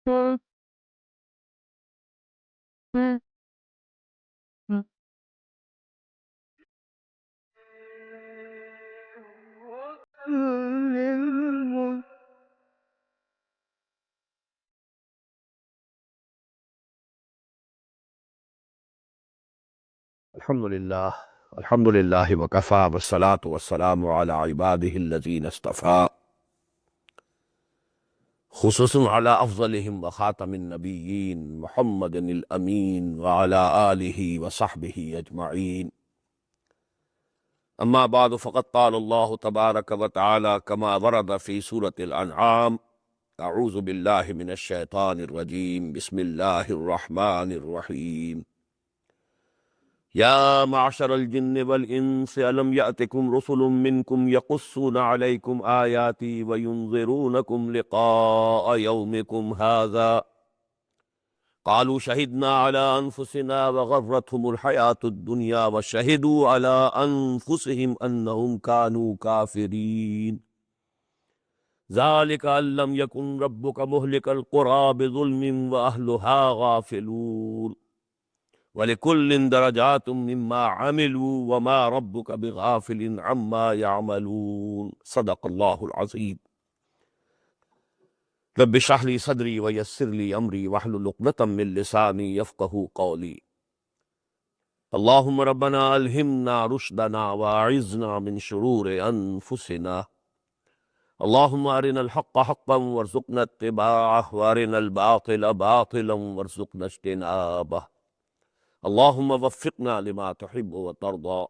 Mm, mm, mm. Alhamdulillah, Alhamdulillah wa kafa wa salatu wa salamu ala ibadihi alladhina istafa khususun ala afdalihim wa khatamin nabiyyin Muhammadin al-amin wa ala alihi wa sahbihi ajma'in amma ba'du faqad qala Allah tabaraka wa ta'ala kama warada fi surati al-an'am a'udhu billahi minash shaitanir rajim bismillahir rahmanir rahim يا معشر الجن والإنس ألم يأتكم رسل منكم يقصون عليكم آياتي وينذرونكم لقاء يومكم هذا قالوا شهدنا على أنفسنا وغرتهم الحياة الدنيا وشهدوا على أنفسهم أنهم كانوا كافرين ذلك أن لم يكن ربك مهلك القرى بظلم وأهلها غافلون وَلِكُلٍّ دَرَجَاتٌ مِّمَّا عَمِلُوا وَمَا رَبُّكَ بِغَافِلٍ عَمَّا يَعْمَلُونَ صدق الله العظيم رب اشرح لي صدري ويسر لي أمري واحلل عقدة من لساني يفقهوا قولي اللهم ربنا ألهمنا رشدنا وأعذنا من شرور أنفسنا اللهم أرنا الحق حقا وارزقنا اتباعه وأرنا الباطل باطلا وارزقنا اجتنابه اللهم وفقنا لما تحب وترضى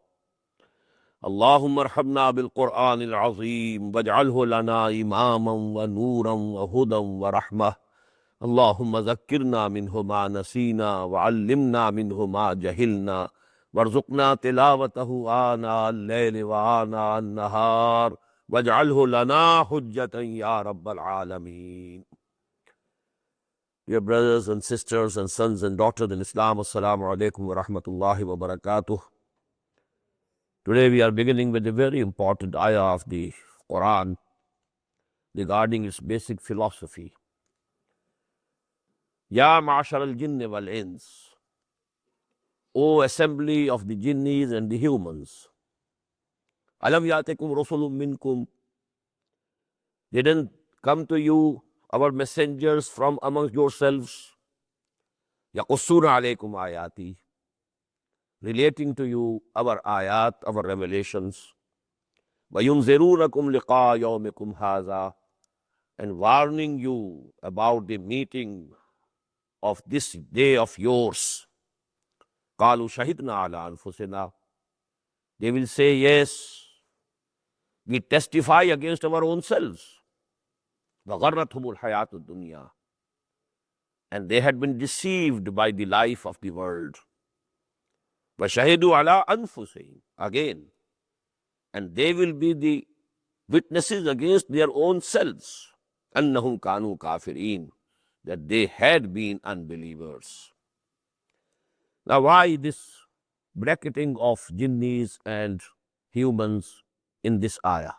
اللهم ارحمنا بالقرآن العظيم واجعله لنا إماما ونورا وهدى ورحمة اللهم ذكرنا منه ما نسينا وعلمنا منه ما جهلنا وارزقنا تلاوته آناء الليل وآناء النهار واجعله لنا حجة يا رب العالمين. Dear brothers and sisters and sons and daughters in Islam, Assalamu alaikum wa rahmatullahi wa barakatuh. Today we are beginning with a very important ayah of the Quran regarding its basic philosophy. Ya ma'ashar al-jinni wal-ins, O assembly of the jinnis and the humans. Alam ya'tikum rusulun minkum, didn't come to you our messengers from amongst yourselves, yaqussuna alaykum ayati, relating to you our ayat, our revelations, وَيُنْذِرُونَكُمْ لِقَاءَ يَوْمِكُمْ هَذَا, and warning you about the meeting of this day of yours. قَالُوا شَهِدْنَا عَلَىٰ أَنفُسِنَا, they will say, yes, we testify against our own selves. وَغَرَّتْهُمُ الْحَيَاةُ الدُّنْيَا, and they had been deceived by the life of the world. وَشَهِدُوا عَلَىٰ أَنفُسِهِمْ, again, and they will be the witnesses against their own selves. أَنَّهُمْ كَانُوا كَافِرِينَ, that they had been unbelievers. Now, why this bracketing of jinnis and humans in this ayah?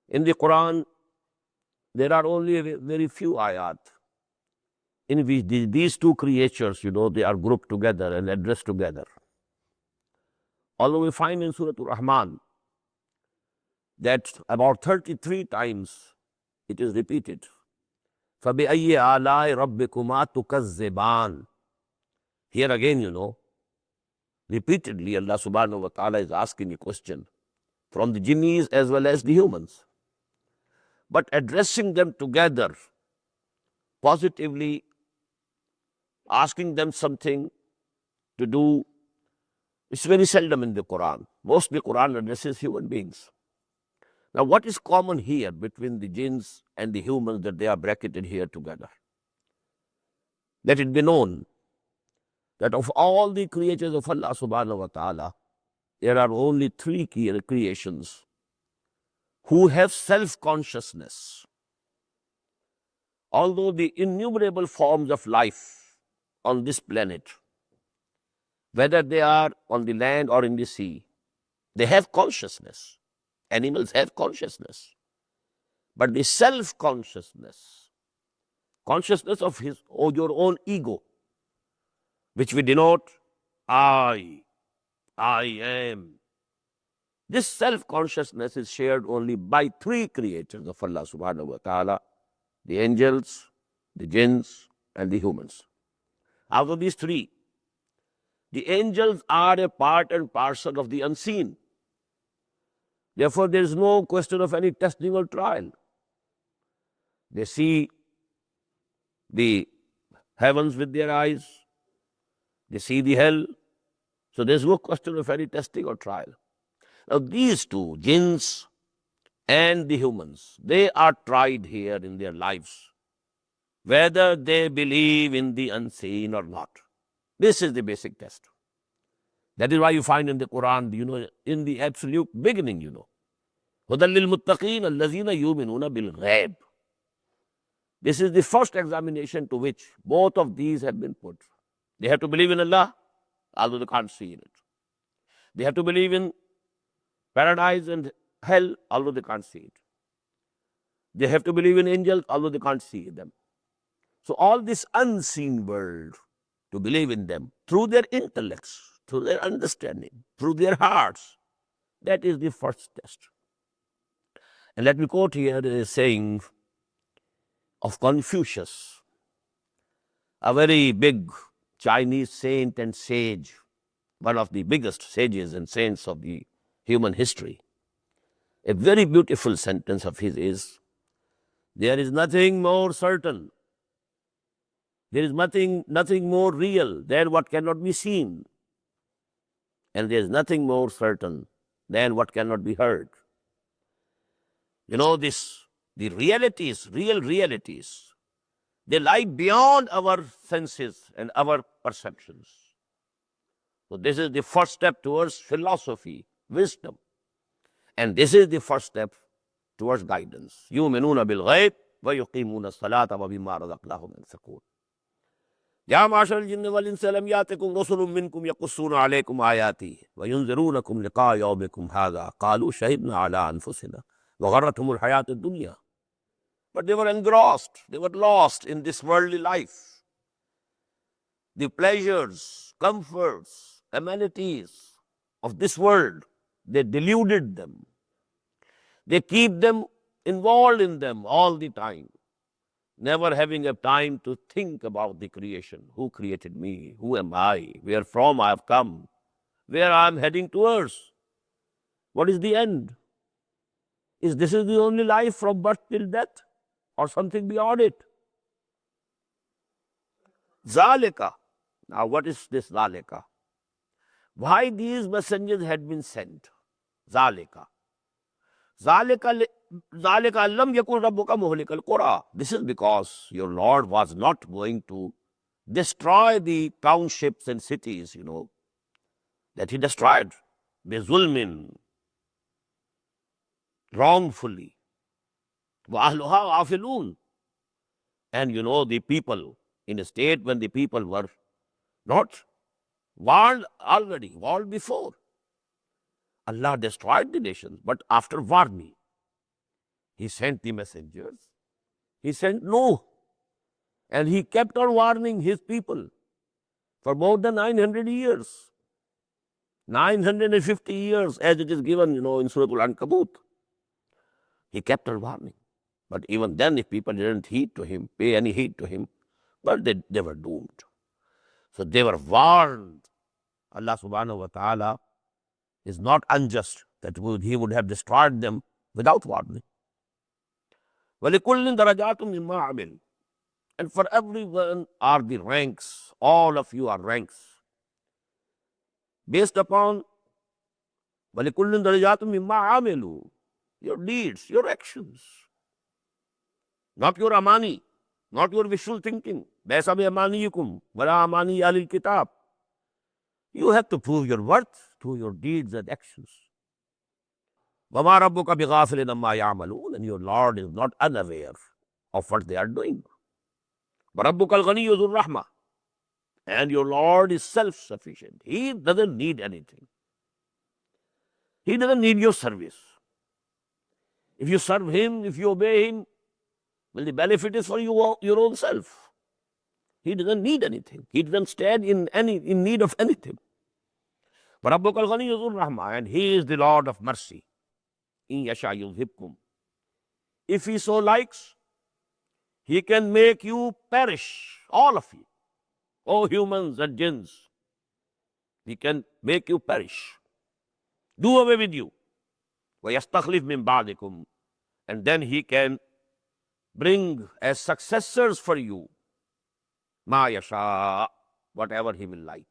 In the Quran, there are only very few ayat in which these two creatures, they are grouped together and addressed together. Although we find in Surah Ar-Rahman that about 33 times it is repeated. فَبِأَيِّ آلَاءِ رَبِّكُمَا تُكَذِّبَانِ. Here again, repeatedly Allah subhanahu wa ta'ala is asking a question from the jinnis as well as the humans, but addressing them together, positively asking them something to do. It's very seldom in the Quran. Mostly Quran addresses human beings. Now, what is common here between the jinns and the humans that they are bracketed here together? Let it be known that of all the creatures of Allah subhanahu wa ta'ala, there are only three creations who have self-consciousness. Although the innumerable forms of life on this planet, whether they are on the land or in the sea, they have consciousness. Animals have consciousness. But the self-consciousness consciousness of his or your own ego, which we denote I am. This self-consciousness is shared only by three creators of Allah subhanahu wa ta'ala: the angels, the jinns, and the humans. Out of these three, the angels are a part and parcel of the unseen. Therefore, there is no question of any testing or trial. They see the heavens with their eyes, they see the hell, so there's no question of any testing or trial. Now, these two, jinns and the humans, they are tried here in their lives, whether they believe in the unseen or not. This is the basic test. That is why you find in the Quran, in the absolute beginning, هُدًى لِلْمُتَّقِينَ الَّذِينَ يُؤْمِنُونَ بِالْغَيْبِ. This is the first examination to which both of these have been put. They have to believe in Allah, although they can't see it. They have to believe in paradise and hell, although they can't see it. They have to believe in angels, although they can't see them. So all this unseen world, to believe in them through their intellects, through their understanding, through their hearts, that is the first test. And let me quote here a saying of Confucius, a very big Chinese saint and sage, one of the biggest sages and saints of the human history. A very beautiful sentence of his is, there is nothing more certain, there is nothing more real than what cannot be seen, and there is nothing more certain than what cannot be heard. The realities, real realities, they lie beyond our senses and our perceptions. So this is the first step towards philosophy, wisdom. And this is the first step towards guidance. يُؤْمِنُونَ بِالْغَيْبِ وَيُقِيمُونَ الصَّلَاةَ وَمِمَّا رَزَقْنَاهُمْ يُنْفِقُونَ. يَا مَعْشَرَ الْجِنِّ وَالْإِنسِ أَلَمْ يَأْتِكُمْ رُسُلٌ مِّنكُمْ يَقُصُّونَ عَلَيْكُمْ آيَاتِي وَيُنذِرُونَكُمْ لِقَاءَ يَوْمِكُمْ هَٰذَا قَالُوا شَهِدْنَا عَلَىٰ أَنفُسِنَا وَغَرَّتْهُمُ الْحَيَاةُ الدُّنْيَا. But they were engrossed, they were lost in this worldly life. The pleasures, comforts, amenities of this world, they deluded them. They keep them involved in them all the time, never having a time to think about the creation. Who created me? Who am I? Where from I have come? Where I am heading towards? What is the end? Is this the only life from birth till death, or something beyond it? Zalika. Now, what is this Zalika? Why these messengers had been sent? Zalika. Zalika lam yakun rabbuka muhlikal qura. This is because your Lord was not going to destroy the townships and cities, that he destroyed. Bizulmin, wrongfully. Wa ahluha ghafilun. And the people, in a state when the people were not warned already, warned before. Allah destroyed the nations, but after warning, he sent the messengers. He sent Noah, and he kept on warning his people for more than 900 years. 950 years, as it is given, in Surah Al-Ankabut. He kept on warning. But even then, if people didn't pay any heed to him, but they were doomed. So they were warned. Allah subhanahu wa ta'ala is not unjust that he would have destroyed them without warning. وَلِكُلٍّ دَرَجَاتٌ مِّمَّا عَمِلُوا. And for everyone are the ranks. All of you are ranks. Based upon وَلِكُلٍّ دَرَجَاتٌ مِّمَّا عَمِلُوا. Your deeds, your actions. Not your amani, not your wishful thinking. لَيْسَ بِأَمَانِيِّكُمْ وَلَا أَمَانِيَّ أَهْلِ الْكِتَابِ. You have to prove your worth through your deeds and actions. وَمَا رَبُّكَ بِغَافِلٍ عَمَّا يَعْمَلُونَ. And your Lord is not unaware of what they are doing. وَرَبُّكَ الْغَنِيُّ ذُو الرَّحْمَةِ. And your Lord is self-sufficient. He doesn't need anything. He doesn't need your service. If you serve him, if you obey him, Well, the benefit is for you, your own self. He doesn't need anything. He doesn't stand in need of anything. But Rabbukal Ghaniyyur Rahman, and He is the Lord of mercy. In yasha yudhibkum. If He so likes, He can make you perish, all of you. O humans and jinns, He can make you perish. Do away with you. وَيَسْتَخْلِفْ مِنْ بَعْدِكُمْ. And then He can bring as successors for you مَا يَشَاء, whatever He will like.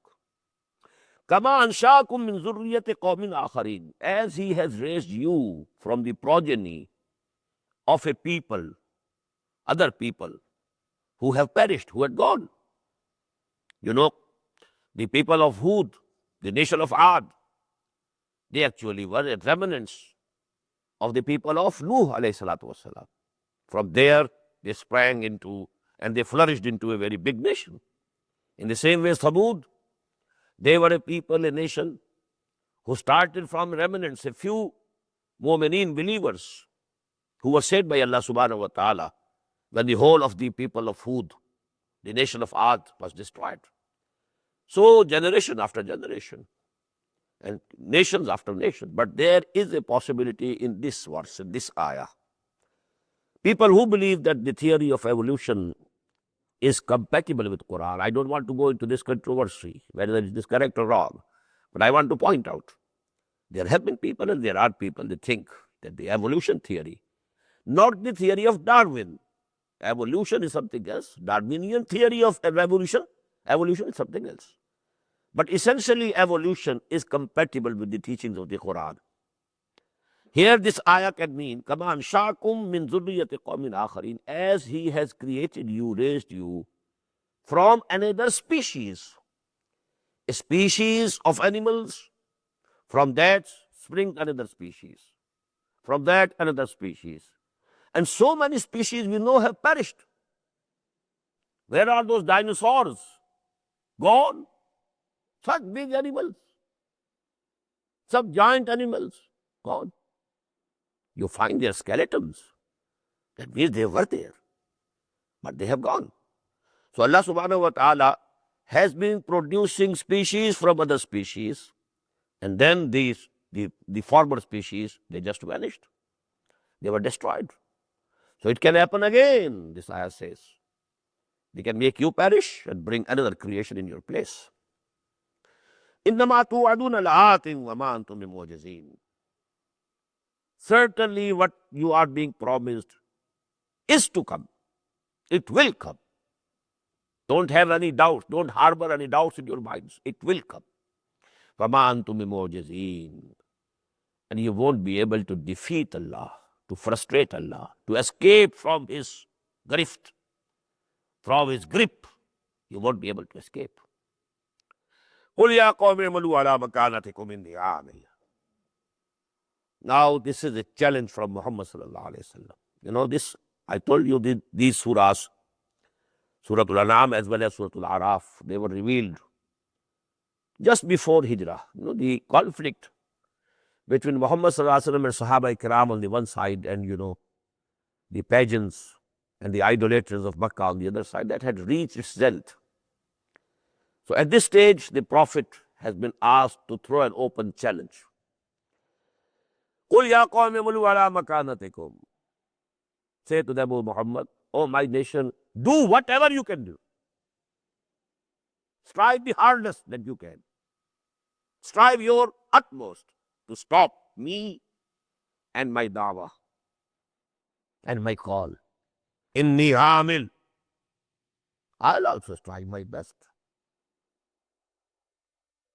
كَمَا أَنْشَاكُمْ مِنْ ذُرِّيَّةِ قَوْمٍ آخَرِينَ. As He has raised you from the progeny of a people, other people, who have perished, who had gone. You know, the people of Hud, the nation of Ad, they actually were remnants of the people of Nuh alayhi salatu wasalam. From there, they sprang into and they flourished into a very big nation. In the same way, Thamud, they were a people, a nation, who started from remnants, a few mu'mineen believers, who were saved by Allah subhanahu wa ta'ala when the whole of the people of Hud, the nation of Ad, was destroyed. So generation after generation and nations after nation. But there is a possibility in this verse, in this ayah. People who believe that the theory of evolution is compatible with Quran. I don't want to go into this controversy, whether it is correct or wrong. But I want to point out, there have been people and there are people that think that the evolution theory, not the theory of Darwin. Evolution is something else. Darwinian theory of evolution is something else. But essentially, evolution is compatible with the teachings of the Quran. Here, this ayah can mean, كَمَا أَنْشَاكُمْ مِنْ ذُرِّيَّةِ قَوْمٍ آخَرِينَ. As He has created you, raised you from another species, a species of animals, from that spring another species, from that another species. And so many species we know have perished. Where are those dinosaurs? Gone. Such big animals, some giant animals, gone. You find their skeletons. That means they were there, but they have gone. So Allah subhanahu wa ta'ala has been producing species from other species, and then the former species, they just vanished. They were destroyed. So it can happen again, this ayah says. They can make you perish and bring another creation in your place. إِنَّمَا تُوعَدُونَ لَآتٍ وَمَا أَنْتُمْ بِمُعْجِزِينَ. Certainly what you are being promised is to come. It will come. Don't have any doubts. Don't harbor any doubts in your minds. It will come. وَمَا أَنْتُمْ بِمُعْجِزِينَ. And you won't be able to defeat Allah, to frustrate Allah, to escape from His grift, from His grip. You won't be able to escape. قُلْ يَا قَوْمِ اعْمَلُوا عَلَىٰ مَكَانَتِكُمْ إِنِّي عَامِلٌ. Now, this is a challenge from Muhammad sallallahu alayhi wa sallam. You know this, I told you these surahs, Surah Al-An'am as well as Surah Al-Araf, they were revealed just before Hijrah. You know, the conflict between Muhammad sallallahu alayhi wa sallam and Sahaba Ikram on the one side, and you know, the pageants and the idolaters of Makkah on the other side, that had reached its zenith. So at this stage, the Prophet has been asked to throw an open challenge. قُلْ يَا قَوْمِ اعْمَلُوا عَلَىٰ مَكَانَتِكُمْ. Say to them, O Muhammad, O my nation, do whatever you can do. Strive the hardest that you can. Strive your utmost to stop me and my dawah and my call. Inni amil. I'll also strive my best.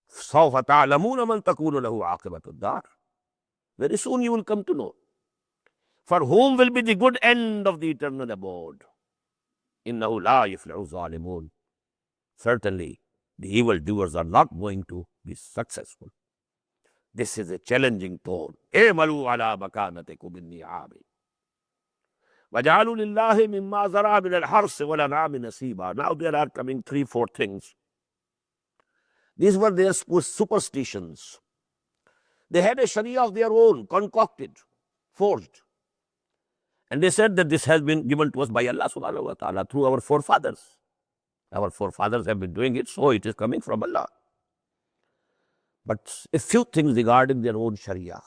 سوف تعلمون من تكون له عاقبة الدار. Very soon you will come to know for whom will be the good end of the eternal abode. إنه لا يفلح الظالمون. Certainly, the evildoers are not going to be successful. This is a challenging tone. اعملوا على مكانتكم إني عامل. وجعلوا لله مما زرع من الحرث والأنعام نصيبا. Now there are coming 3-4 things. These were their superstitions. They had a sharia of their own, concocted, forged. And they said that this has been given to us by Allah subhanahu wa ta'ala through our forefathers. Our forefathers have been doing it, so it is coming from Allah. But a few things regarding their own Sharia.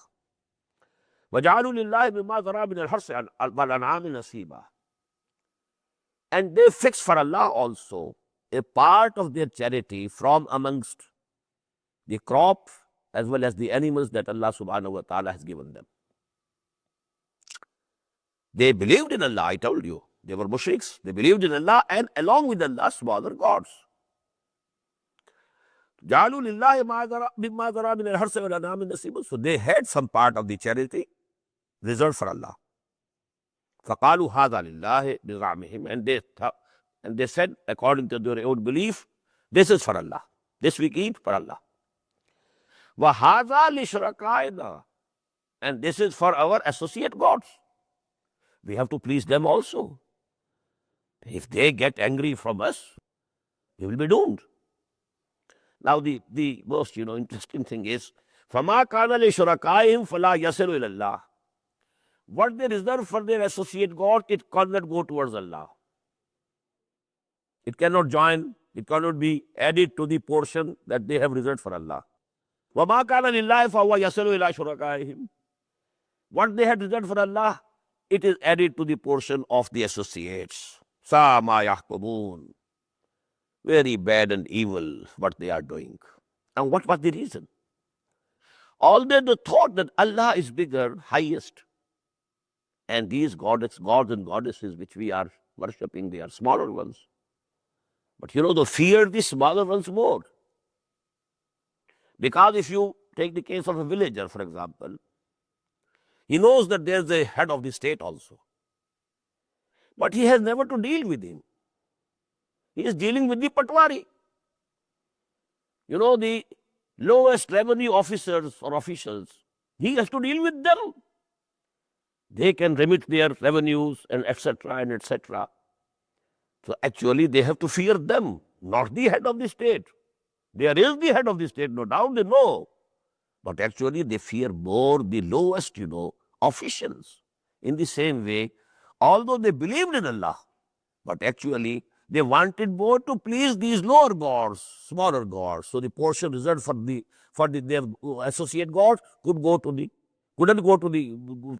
وَجَعَلُوا لِلَّهِ مِمَّا ذَرَى مِنَ الْحَرْثِ وَالْأَنْعَامِ نَصِيبًا. And they fix for Allah also a part of their charity from amongst the crop as well as the animals that Allah subhanahu wa ta'ala has given them. They believed in Allah, I told you. They were mushriks. They believed in Allah and along with Allah, smaller gods. جَعَلُوا لِلَّهِ مِمَّا ذَرَى مِنَ الْحَرْثِ وَالْأَنْعَامِ نَصِيبًا. So they had some part of the charity reserved for Allah. فَقَالُوا هَذَا لِلَّهِ بِزَعْمِهِمْ. And they said, according to their own belief, this is for Allah. This we eat for Allah. وَهَذَا لِشُرَكَائِنَا. And this is for our associate gods. We have to please them also. If they get angry from us, we will be doomed. Now the most interesting thing is, فَمَا كَانَ لِشُرَكَائِهِمْ فَلَا يَصِلُ إِلَى اللَّهِ. What they reserve for their associate God, it cannot go towards Allah. It cannot join, it cannot be added to the portion that they have reserved for Allah. وَمَا كَانَ لِلَّهِ فَهُوَ يَصِلُ إِلَى شُرَكَائِهِمْ. What they had reserved for Allah, it is added to the portion of the associates. سَا مَا يَحْكُمُونَ. Very bad and evil what they are doing. And what was the reason? Although they thought that Allah is bigger, highest, and these gods and goddesses which we are worshipping, they are smaller ones. But they fear the smaller ones more. Because if you take the case of a villager, for example, he knows that there's a head of the state also. But he has never to deal with him. He is dealing with the patwari. The lowest revenue officers or officials, he has to deal with them. They can remit their revenues and etc. and etc. So actually they have to fear them, not the head of the state. There is the head of the state, no doubt they know. But actually they fear more the lowest, officials. In the same way, although they believed in Allah, but actually they wanted more to please these lower gods, smaller gods. So the portion reserved for their associate gods couldn't go to the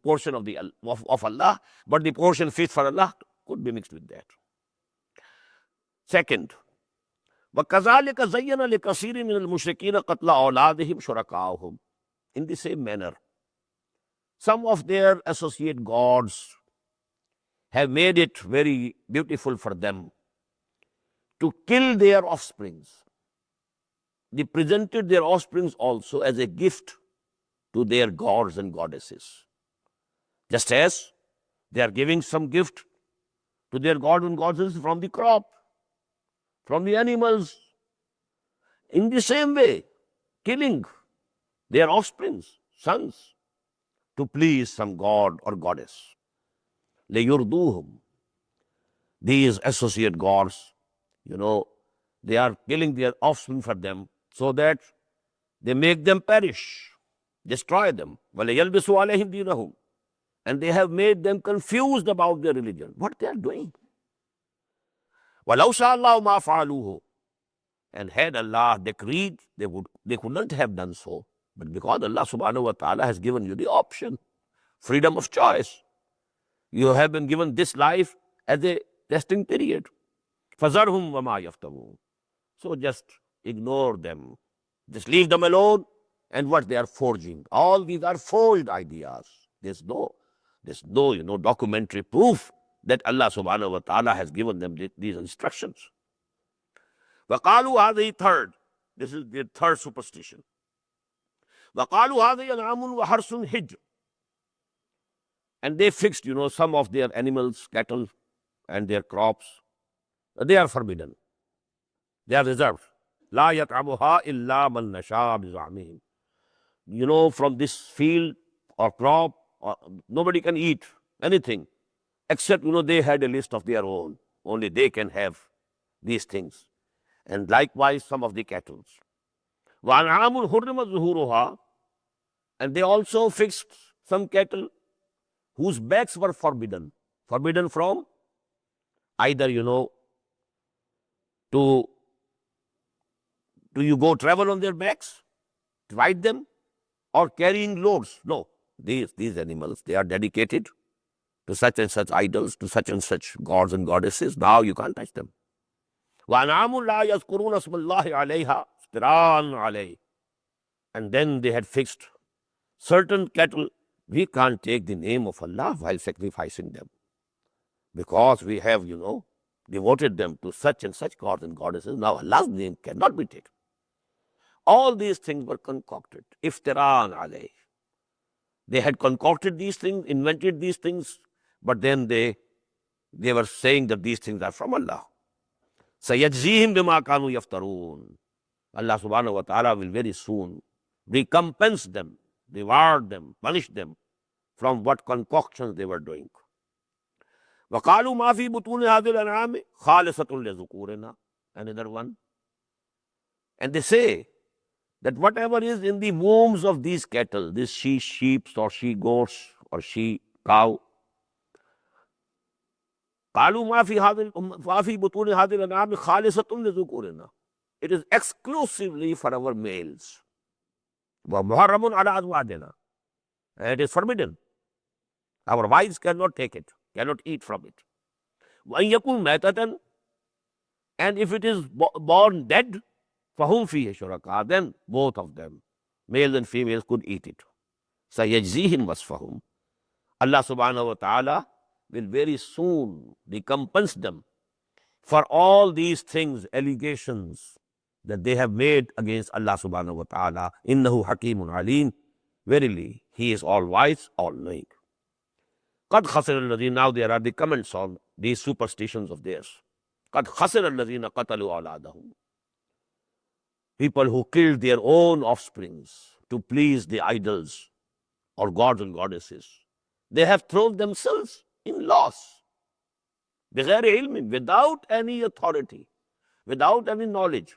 portion of Allah, but the portion fit for Allah could be mixed with that. Second, وَكَذَلِكَ زَيَّنَ لِكَثِيرٍ مِنَ الْمُشْرِكِينَ قَتْلَ أَوْلَادِهِمْ شُرَكَاؤُهُمْ. In the same manner, some of their associate gods have made it very beautiful for them to kill their offsprings. They presented their offsprings also as a gift to their gods and goddesses. Just as they are giving some gift to their gods and goddesses from the crop, from the animals. In the same way, killing their offsprings, sons, to please some god or goddess. لَيُرْدُوهُمْ. These associate gods, they are killing their offspring for them so that they make them perish, destroy them. وَلَيَلْبِسُوا عَلَيْهِمْ دِينَهُمْ. And they have made them confused about their religion. What they are doing? وَلَوْ شَاءَ اللَّهُ مَا فَعَلُوهُ. And had Allah decreed, they could not have done so. But because Allah subhanahu wa ta'ala has given you the option, freedom of choice, you have been given this life as a testing period. فَذَرْهُمْ وَمَا يَفْتَرُونَ. So just ignore them. Just leave them alone and what they are forging. All these are forged ideas. There's no documentary proof that Allah subhanahu wa ta'ala has given them these instructions. وَقَالُوا هَذِهِ third. This is the third superstition. وَقَالُوا هَذِهِ أَنْعَامٌ وَحَرْثٌ حِجْرٌ. And they fixed, some of their animals, cattle, and their crops. They are forbidden. They are reserved. لَا يَطْعَمُهَا إِلَّا مَنْ نَشَاءَ بِزَعْمِهِمْ. From this field or crop, nobody can eat anything except, they had a list of their own. Only they can have these things. And likewise, some of the cattle. وَأَنْعَامٌ حُرِّمَتْ ظُهُورُهَا. And they also fixed some cattle whose backs were forbidden. Forbidden from either, to do you go travel on their backs, to ride them, or carrying loads? No. These animals, they are dedicated to such and such idols, to such and such gods and goddesses. Now you can't touch them. وَأَنْعَامٌ لَا يَذْكُرُونَ اسْمَ اللَّهِ عَلَيْهَا افْتِرَاءً عَلَيْهِ. And then they had fixed certain cattle. We can't take the name of Allah while sacrificing them, because we have, devoted them to such and such gods and goddesses. Now Allah's name cannot be taken. All these things were concocted. Iftira'an alayh. They had concocted these things, invented these things, but then they were saying that these things are from Allah. Sayajzihim bima kanu yaftarun. Allah subhanahu wa ta'ala will very soon recompense them, reward them, punish them from what concoctions they were doing. وَقَالُوا مَا فِي بُطُونِ هَذِهِ الْأَنْعَامِ خَالِصَةٌ لِذُكُورِنَا. Another one. And they say that whatever is in the wombs of these cattle, these sheep or she goats or she cow, قَالُوا مَا فِي بُطُونِ هَذِهِ الْأَنْعَامِ خَالِصَةٌ لِذُكُورِنَا. It is exclusively for our males. وَمُحَرَّمٌ عَلَىٰ أَزْوَاجِنَا. And it is forbidden. Our wives cannot take it, cannot eat from it. وَأَنْ يَكُونْ مَيْتَةً. And if it is born dead, فَهُمْ فِيهِ شُرَكَاء. Then both of them, males and females, could eat it. سَيَجْزِيهِمْ وَصْفَهُمْ. Allah subhanahu wa ta'ala will very soon recompense them for all these things, allegations that they have made against Allah subhanahu wa ta'ala. Innahu hakimun alim. Verily, He is all wise, all knowing. Qad khasira alladhina. Now there are the comments on these superstitions of theirs. Qad khasira alladhina qatalu awladahum. People who killed their own offsprings to please the idols or gods and goddesses. They have thrown themselves in loss. بغير علم, without any authority, without any knowledge,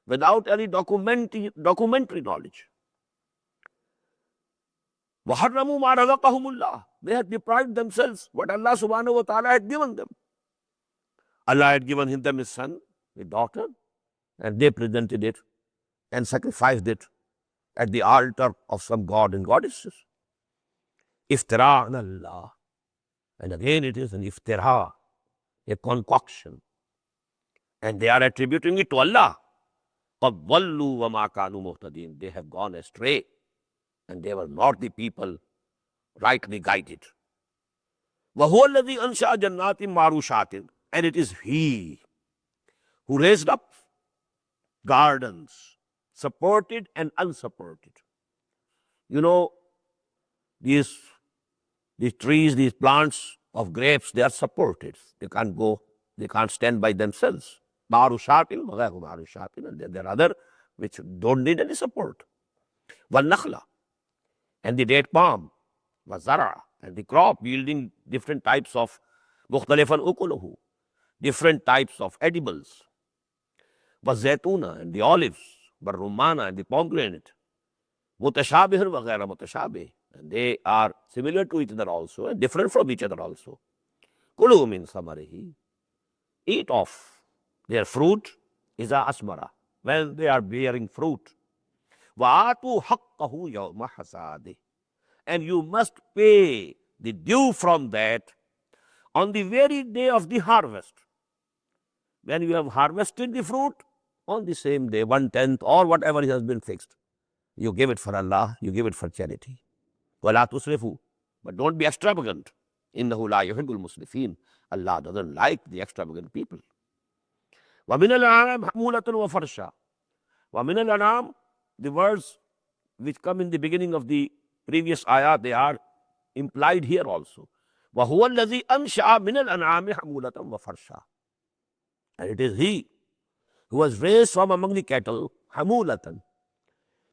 without any documentary knowledge. وَحَرَّمُوا مَا رَزَقَهُمُ اللَّهُ. They had deprived themselves what Allah subhanahu wa ta'ala had given them. Allah had given them His son, a daughter, and they presented it and sacrificed it at the altar of some god and goddesses. Iftira on Allah. And again it is an iftira, a concoction. And they are attributing it to Allah. قَدْ ضَلُّوا وَمَا كَانُوا مُهْتَدِينَ. They have gone astray, and they were not the people rightly guided. وَهُوَ الَّذِي أَنْشَأَ جَنَّاتٍ مَعْرُوشَاتٍ. And it is He who raised up gardens, supported and unsupported. These trees, these plants of grapes, they are supported. They can't stand by themselves. Ma'rushatin, and there are other which don't need any support. Wal-nakhla, and the date palm, wazara, and the crop yielding different types of mukhtalifan ukuluhu, different types of edibles. Was-zaytuna, and the olives, war-rumana, and the pomegranate. Mutashabihun wa ghayra mutashabih, and they are similar to each other also and different from each other also. Kulu min samarihi, eat of their fruit, iza asmara, when they are bearing fruit. Wa'atu haqqahu yawma hasadi, and you must pay the due from that on the very day of the harvest. When you have harvested the fruit, on the same day, 1/10 or whatever has been fixed, you give it for Allah, you give it for charity. وَلَا تُسْرِفُوا, but don't be extravagant. إِنَّهُ لَا يُحِبُّ الْمُسْرِفِينَ. Allah doesn't like the extravagant people. وَمِنَ الْأَنْعَامِ حَمُولَةٌ وَفَرْشًا. وَمِنَ الْأَنْعَامِ, the words which come in the beginning of the previous ayah, they are implied here also. وَهُوَ الَّذِي أَنْشَأَ مِنَ الْأَنْعَامِ حَمُولَةً وَفَرْشًا. And it is He who was raised from among the cattle, hamulatan,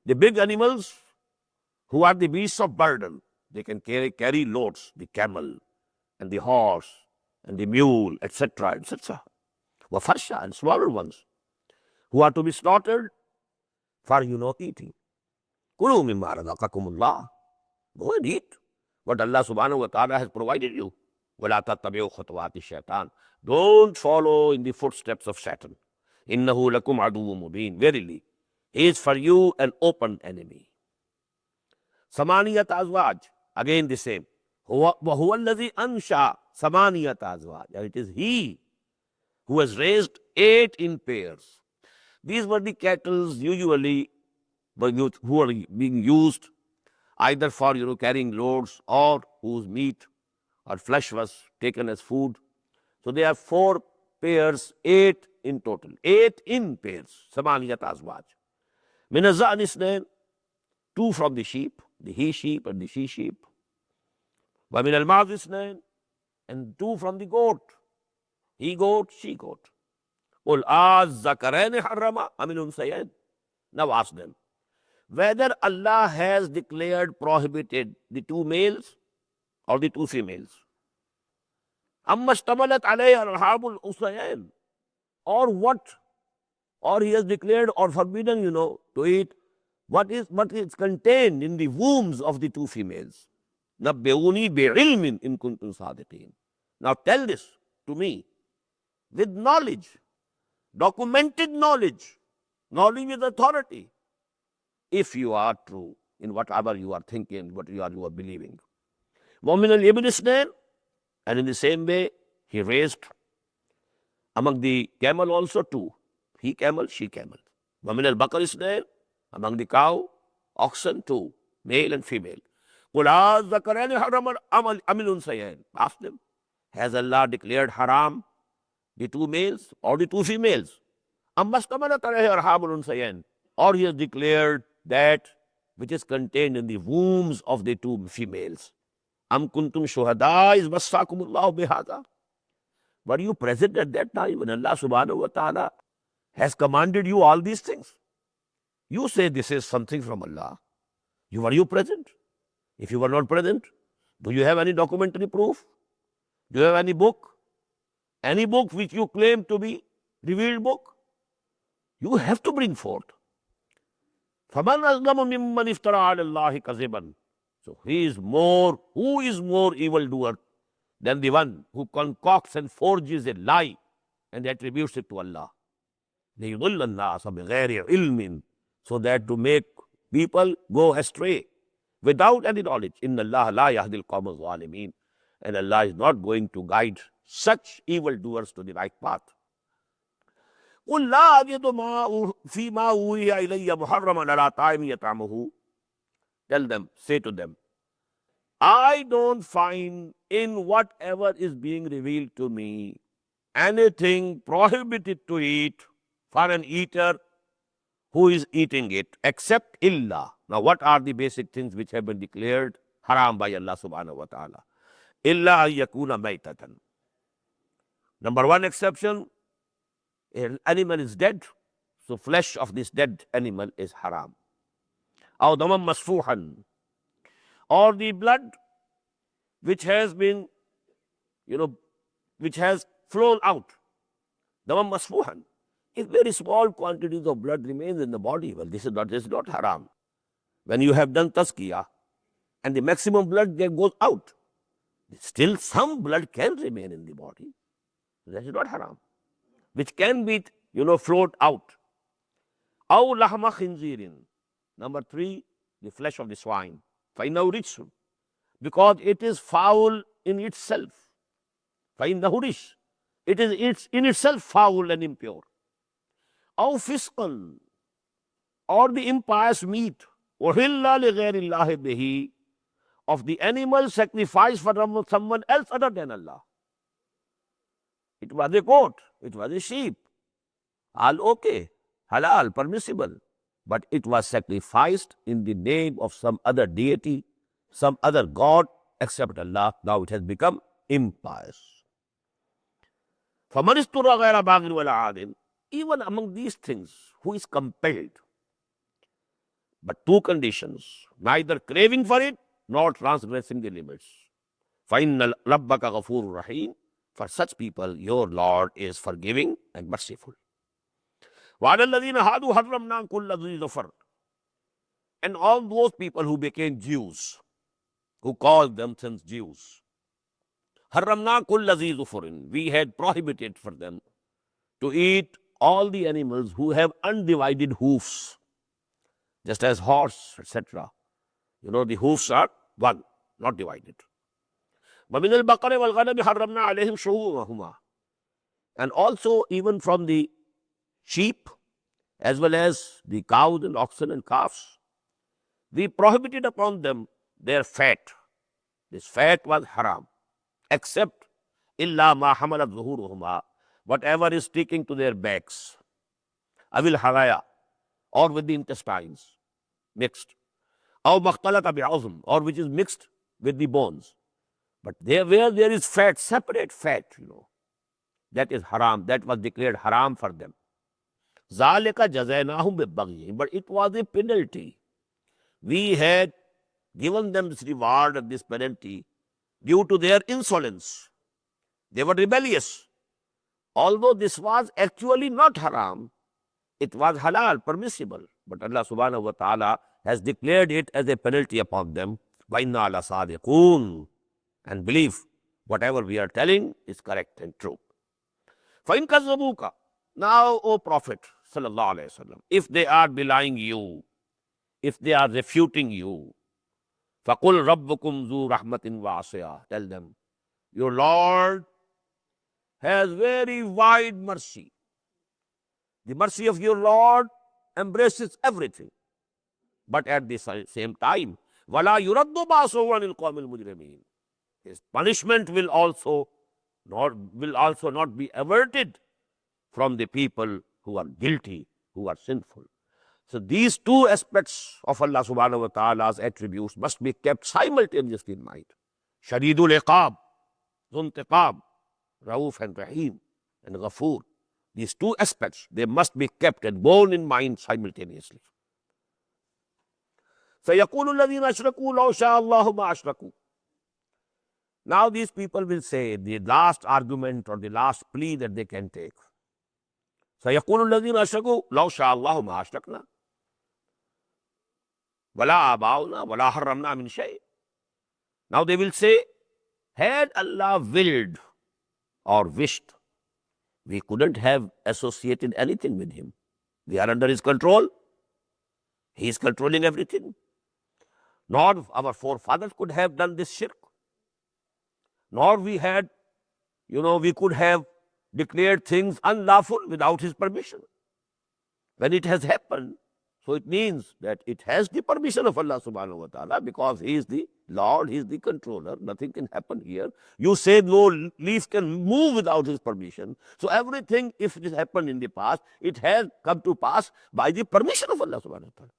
the big animals who are the beasts of burden. They can carry loads, the camel and the horse and the mule, etc., etc. Wafarsha, and smaller ones who are to be slaughtered for eating. Kulu mimma razaqakumullah. Go and eat what Allah subhanahu wa ta'ala has provided you. وَلَا تَتَّبِعُوا خُطُوَاتِ الشَّيْطَانِ. Don't follow in the footsteps of Satan. إِنَّهُ لَكُمْ عَدُوٌّ مُبِينٌ. Verily, he is for you an open enemy. Samaniyat azwaj, again the same. وَهُوَ الَّذِي أَنْشَأَ ثَمَانِيَةَ أَزْوَاجٍ. And it is he who has raised 8 in pairs. These were the cattle usually who are being used either for carrying loads or whose meat or flesh was taken as food. So they are 4 pairs, 8 in total. 8 in pairs. Samaniyat azwaj. Min az-za'n isnayn, 2 from the sheep, the he sheep and the she sheep. Wa min al-ma'z isnayn, and 2 from the goat, he goat, she goat. Qul az-zakarayn harrama am al-unsayayn. Now ask them whether Allah has declared prohibited the 2 males or the 2 females. Amma ishtamalat alayhi arhamul unsayayn, or what, or he has declared or forbidden to eat what is contained in the wombs of the 2 females. Nabbi'uni bi'ilmin in kuntum sadiqin. Now tell this to me with knowledge, documented knowledge, knowledge with authority, if you are true in whatever you are thinking, what you are believing. وَمِنَ الْإِبْلِ اثْنَيْنِ, and in the same way he raised among the camel also 2, he camel, she camel. وَمِنَ الْبَقَرِ اثْنَيْنِ, among the cow, oxen 2, male and female. قُلْ أَذَّكَرَيْنِ حَرَّمَ أَمْ الْأُنْثَيَيْنِ. Ask them, has Allah declared haram the 2 males or the 2 females? أَمَّا اشْتَمَلَتْ عَلَيْهِ أَرْحَامُ الْأُنْثَيَيْنِ, or he has declared that which is contained in the wombs of the 2 females. أَمْ كُنْتُمْ شُهَدَاءَ إِذْ وَصَّاكُمُ اللَّهُ بِهَذَا. Were you present at that time when Allah subhanahu wa ta'ala has commanded you all these things? You say this is something from Allah. Were you present? If you were not present, do you have any documentary proof? Do you have any book? Any book which you claim to be revealed book? You have to bring forth. فَمَنْ أَظْلَمُ مِمَّنِ افْتَرَىٰ عَلَى اللَّهِ كَذِبًا. So who is more evildoer than the one who concocts and forges a lie and attributes it to Allah? لِيُضِلَّ النَّاسَ بِغَيْرِ عِلْمٍ, so that to make people go astray without any knowledge. إِنَّ اللَّهَ لَا يَهْدِي الْقَوْمَ الظَّالِمِينَ. And Allah is not going to guide such evildoers to the right path. قُلْ لَا أَجِدُ فِي مَا أُوحِيَ إِلَيَّ مُحَرَّمًا عَلَىٰ طَاعِمٍ يَطْعَمُهُ. Tell them, say to them, I don't find in whatever is being revealed to me anything prohibited to eat for an eater who is eating it, except illa. Now what are the basic things which have been declared haram by Allah subhanahu wa ta'ala? Illa an yakuna maytatan. Number 1 exception, an animal is dead, so flesh of this dead animal is haram. Aw daman masfuhan, or the blood which has been, which has flown out. Daman masfuhan. If very small quantities of blood remains in the body, well, this is not haram. When you have done tazkiyah and the maximum blood goes out, still some blood can remain in the body. That is not haram, which can be, flowed out. Aw lahma khinzirin. Number 3, the flesh of the swine. فَإِنَّهُ رِجْسٌ, because it is foul in itself. فَإِنَّهُ رِجْسٌ, it is in itself foul and impure. Aw fisqan, or the impious meat. وَحِلَّ لِغَيْرِ اللَّهِ بِهِ, of the animal sacrificed for someone else other than Allah. It was a goat, it was a sheep, all okay, halal, permissible, but it was sacrificed in the name of some other deity, some other god except Allah. Now it has become impious. فَمَنِ اسْتُرَّ غَيْرَ بَاغٍ وَلَا عَادٍ, even among these things, who is compelled, but 2 conditions, neither craving for it nor transgressing the limits. فَإِنَّ رَبَّكَ غَفُورٌ رَحِيمٌ, for such people your Lord is forgiving and merciful. وَعَلَى الَّذِينَ هَادُوا حَرَّمْنَا كُلَّ ذِي ظُفَرٍ, and all those people who became Jews, who called themselves Jews, Haramna kullazi zufurin. We had prohibited for them to eat all the animals who have undivided hoofs, just as horse, etc. You know, the hoofs are one, not divided. وَمِنَ الْبَقَرِ وَالْغَنَمِ حَرَّمْنَا عَلَيْهِمْ شُحُومَهُمَا. And also even from the sheep, as well as the cows and oxen and calves, we prohibited upon them their fat. This fat was haram, except illa ma hamalat zuhuruhuma, whatever is sticking to their backs, avil haraya, or with the intestines, mixed, aw makhtalata bi'azm, or which is mixed with the bones. But there, where there is fat, separate fat, that is haram. That was declared haram for them. Zalika jazainahum bibaghihim, but it was a penalty. We had given them this reward and this penalty due to their insolence. They were rebellious. Although this was actually not haram, it was halal, permissible. But Allah subhanahu wa ta'ala has declared it as a penalty upon them. وَإِنَّا لَصَادِقُونَ. And believe whatever we are telling is correct and true. فَإِنْ كَذَّبُوكَ. Now, O Prophet sallallahu alaihi wasallam, if they are belying you, if they are refuting you, فَقُلْ رَبُّكُمْ ذُو رَحْمَةٍ وَاسِعَةٍ. Tell them, your Lord has very wide mercy. The mercy of your Lord embraces everything. But at the same time, وَلَا يُرَدُّ بَأْسُهُ عَنِ الْقَوْمِ الْمُجْرِمِينَ. His punishment will also not be averted from the people who are guilty, who are sinful. So these two aspects of Allah subhanahu wa ta'ala's attributes must be kept simultaneously in mind. Shadidul iqab, Zuntiqab, Rauf and Rahim, and Ghafoor. These two aspects, they must be kept and borne in mind simultaneously. فَيَقُولُ الَّذِينَ أَشْرَكُوا لَوْ شَاءَ اللَّهُ مَا أَشْرَكُوا. Now these people will say, the last argument or the last plea that they can take. سَيَقُولُ الَّذِينَ أَشْرَكُوا لَوْ شَاءَ اللَّهُ مَا أَشْرَكْنَا وَلَا آبَاؤُنَا وَلَا حَرَّمْنَا مِنْ شَيْءٍ. Now they will say, had Allah willed or wished, we couldn't have associated anything with him. We are under his control. He is controlling everything. Nor our forefathers could have done this shirk. Nor we had, we could have declared things unlawful without his permission. When it has happened, so it means that it has the permission of Allah subhanahu wa ta'ala, because he is the Lord, he is the controller. Nothing can happen here. You say no leaf can move without his permission. So everything, if it has happened in the past, it has come to pass by the permission of Allah subhanahu wa ta'ala.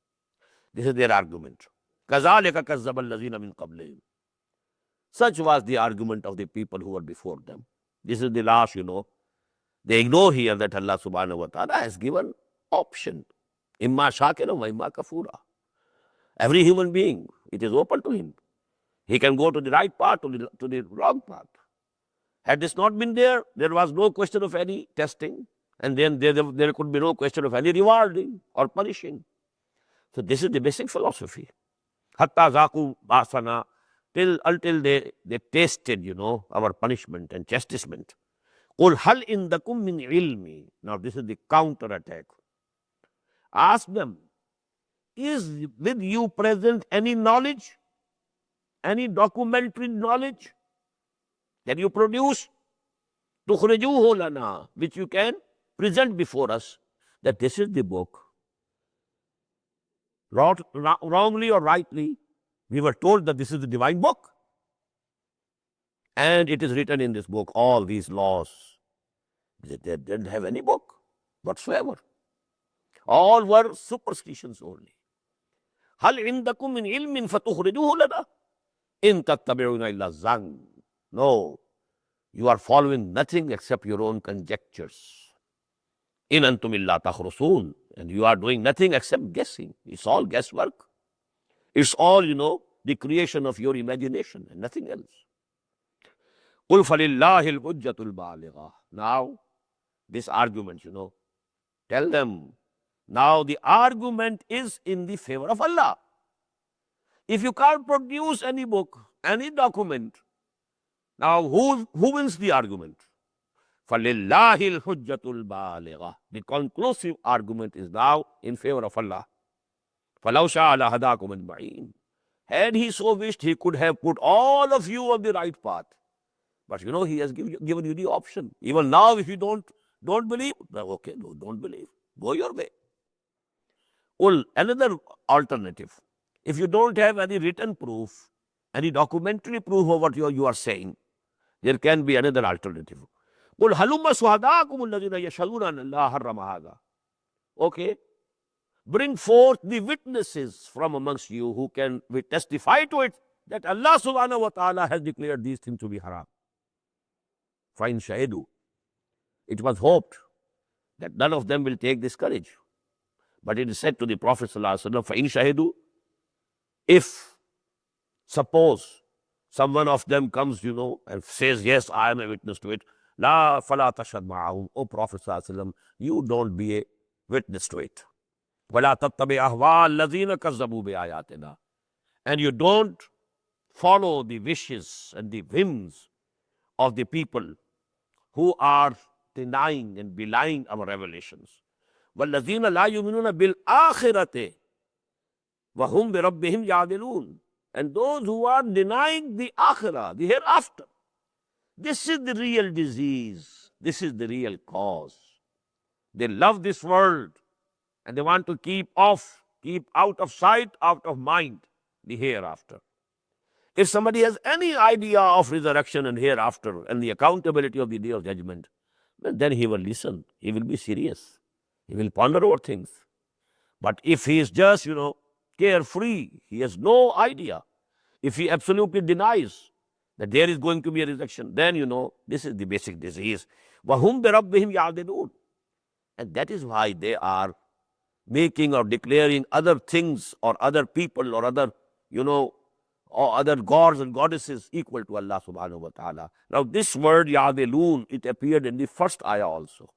This is their argument. كَذَلِكَ كَذَّبَ الَّذِينَ مِنْ قَبْلِهِمْ. Such was the argument of the people who were before them. This is the last, They ignore here that Allah subhanahu wa ta'ala has given option. Imma shakira wa imma kafura. Every human being, it is open to him. He can go to the right path, to the wrong path. Had this not been there, there was no question of any testing, and then there could be no question of any rewarding or punishing. So this is the basic philosophy. Hatta zaku basana, until they tasted, our punishment and chastisement. Qul hal indakum min ilmi. Now this is the counter attack. Ask them, is with you present any knowledge, any documentary knowledge that you produce? Tukhrijuhu lana, which you can present before us, that this is the book. Wrongly or rightly, we were told that this is the divine book. And it is written in this book, all these laws. They didn't have any book whatsoever. All were superstitions only. Hal indakum min ilmin fatukhrijuhu lana in tattabi'una illa zann. No, you are following nothing except your own conjectures. In antum illa takhrusun. And you are doing nothing except guessing. It's all guesswork. It's all, the creation of your imagination and nothing else. Qul falillahi al-hujjatul baligha. Now, this argument, tell them, now the argument is in the favor of Allah. If you can't produce any book, any document, Now, who wins the argument? فَلِلَّهِ الْحُجَّةُ الْبَالِغَةُ. The conclusive argument is now in favor of Allah. فَلَوْ شَاءَ لَهَدَاكُمْ أَجْمَعِينَ. Had he so wished, he could have put all of you on the right path. But you know, he has given you the option. Even now, if you don't believe, okay, no, don't believe. Go your way. Well, another alternative. If you don't have any written proof, any documentary proof of what you are saying, there can be another alternative. قُلْ هَلُمَّ شُهَدَاءَكُمُ الَّذِينَ يَشْهَدُونَ أَنَّ اللَّهَ حَرَّمَ هَذَا. Okay. Bring forth the witnesses from amongst you who can testify to it that Allah subhanahu wa ta'ala has declared these things to be haram. فَإِنْ شَهِدُوا. It was hoped that none of them will take this courage. But it is said to the Prophet sallallahu alaihi wasallam, فَإِنْ شَهِدُوا. If, suppose, someone of them comes, and says, yes, I am a witness to it, La fala tashhad ma'ahum. O Prophet sallallahu alaihi wasallam, you don't be a witness to it. وَلَا تَتَّبِعْ أَهْوَاءَ الَّذِينَ كَذَّبُوا بِآيَاتِنَا. And you don't follow the wishes and the whims of the people who are denying and belying our revelations. وَالَّذِينَ لَا يُؤْمِنُونَ بِالْآخِرَةِ وَهُمْ بِرَبِّهِمْ يَعْدِلُونَ. And those who are denying the akhirah, the hereafter. This is the real disease. This is the real cause. They love this world and they want to keep out of sight, out of mind, the hereafter. If somebody has any idea of resurrection and hereafter and the accountability of the day of judgment, then he will listen. He will be serious. He will ponder over things. But if he is just, carefree, he has no idea. If he absolutely denies that there is going to be a resurrection, then this is the basic disease. وَهُمْ بِرَبِّهِمْ يَعْدِلُونَ. And that is why they are making or declaring other things or other people or other, or other gods and goddesses equal to Allah subhanahu wa ta'ala. Now this word يَعْدِلُونَ, it appeared in the first ayah also.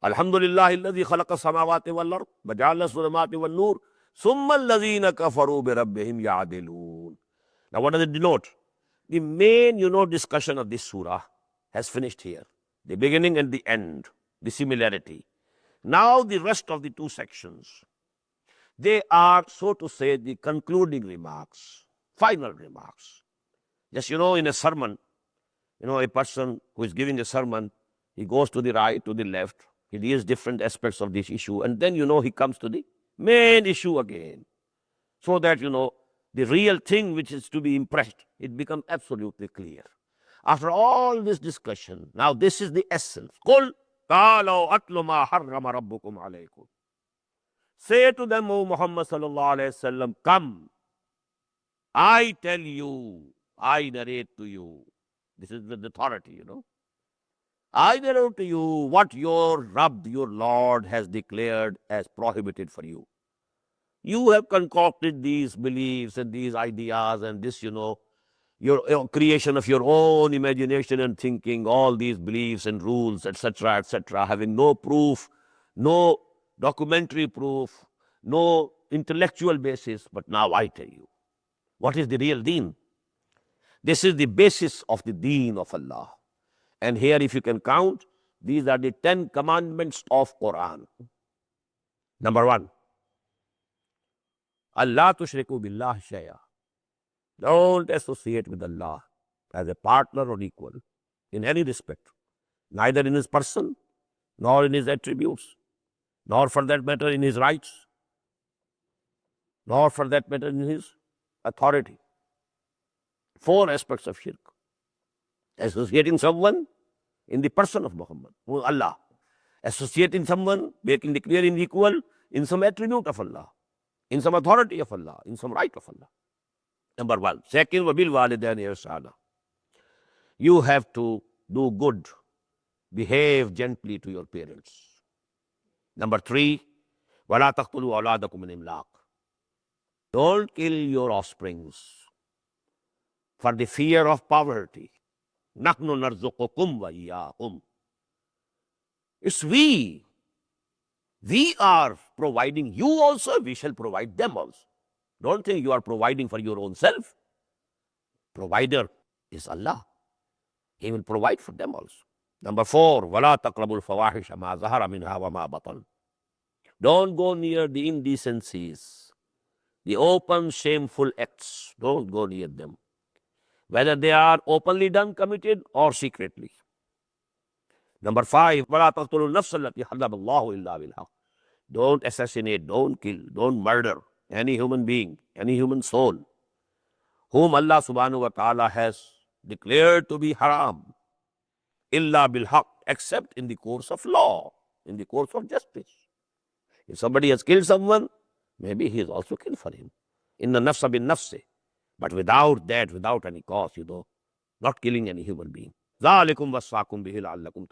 Alhamdulillah alladhi khalaqa samawati wal ard wa ja'ala as-zulumati wan nur summa alladhina kafaru bi rabbihim ya'dilun. Now what does it denote? The main, discussion of this surah has finished here. The beginning and the end, the similarity. Now the rest of the two sections, they are, so to say, the concluding remarks, final remarks. Just, in a sermon, a person who is giving a sermon, he goes to the right, to the left, he deals different aspects of this issue, and then, he comes to the main issue again. So that, the real thing which is to be impressed, it becomes absolutely clear. After all this discussion, now this is the essence. قُلْ تَعَالَوْا أَتْلُ مَا حَرَّمَ رَبُّكُمْ عَلَيْكُمْ. Say to them, O Muhammad sallallahu alayhi wasallam, come, I tell you, I narrate to you. This is with authority, I narrate to you what your Rabb, your Lord, has declared as prohibited for you. You have concocted these beliefs and these ideas and this, your creation of your own imagination and thinking, all these beliefs and rules, etc., having no proof, no documentary proof, no intellectual basis. But now I tell you, what is the real deen? This is the basis of the deen of Allah. And here, if you can count, these are the 10 commandments of Quran. Number 1, Allah tushriku billah shay'a. Don't associate with Allah as a partner or equal in any respect, neither in his person, nor in his attributes, nor for that matter in his rights, nor for that matter in his authority. 4 aspects of shirk. Associating someone in the person of Muhammad, Allah. Associating someone, making declaring equal in some attribute of Allah, in some authority of Allah, in some right of Allah. Number 1. Second, وَبِالْ وَالِدَيْنِ إِحْسَانًا. You have to do good, behave gently to your parents. Number 3, وَلَا تَقْتُلُوا أَوْلَادَكُمْ مِنْ إِمْلَاقٍ. Don't kill your offsprings for the fear of poverty. نَحْنُ نَرْزُقُكُمْ وَإِيَّاهُمْ. It's we. We are providing you also, we shall provide them also. Don't think you are providing for your own self. Provider is Allah. He will provide for them also. Number 4, وَلَا تَقْرَبُوا الْفَوَاحِشَ مَا ظَهَرَ مِنْهَا وَمَا بَطَنَ. Don't go near the indecencies, the open shameful acts. Don't go near them, whether they are openly done, committed, or secretly. Number 5, وَلَا تَقْتُلُوا النَّفْسَ الَّتِي حَرَّمَ اللَّهُ إِلَّا بِالْحَقِّ. Don't assassinate, don't kill, don't murder any human being, any human soul, whom Allah subhanahu wa ta'ala has declared to be haram, illa bil haq, except in the course of law, in the course of justice. If somebody has killed someone, maybe he is also killed for him. Inna nafsa bin nafsi. But without that, without any cause, not killing any human being. ذَلِكُمْ وَصَّاكُمْ بِهِ لَعَلَّكُمْ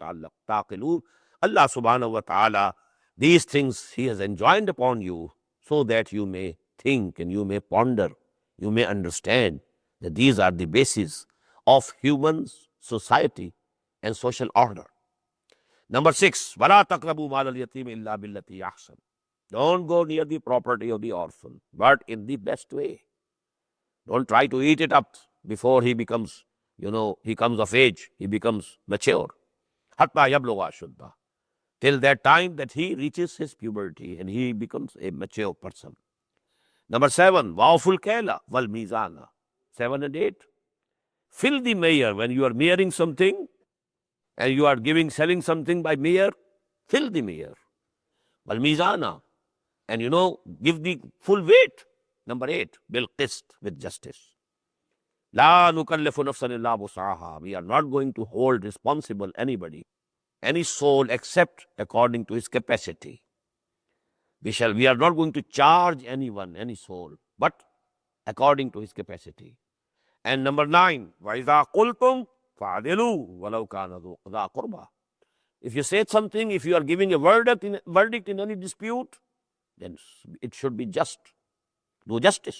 تَعْقِلُونَ. Allah subhanahu wa ta'ala, these things He has enjoined upon you so that you may think and you may ponder, you may understand that these are the basis of human society and social order. Number 6, وَلَا تَقْرَبُوا مَالَ الْيَتِيمِ إِلَّا بِالَّتِي أَحْسَنُ. Don't go near the property of the orphan, but in the best way. Don't try to eat it up before he becomes, he comes of age, he becomes mature. Hatta yablugha ashuddah. Till that time that he reaches his puberty and he becomes a mature person. Number 7, wa'ful kaila wal mizana. 7 and 8. Fill the measure. When you are measuring something and you are selling something by measure, fill the measure. Wal mizana. And give the full weight. Number 8, bil qist, with justice. La nukallifu nafsan illa wus'aha. We are not going to hold responsible anybody, any soul, except according to his capacity. We are not going to charge anyone, any soul, but according to his capacity. And number 9, وَإِذَا قُلْتُمْ فَعَدِلُوا وَلَوْ كَانَ ذَا قُرْبَى. If you say something, if you are giving a verdict in any dispute, then it should be just. Do justice.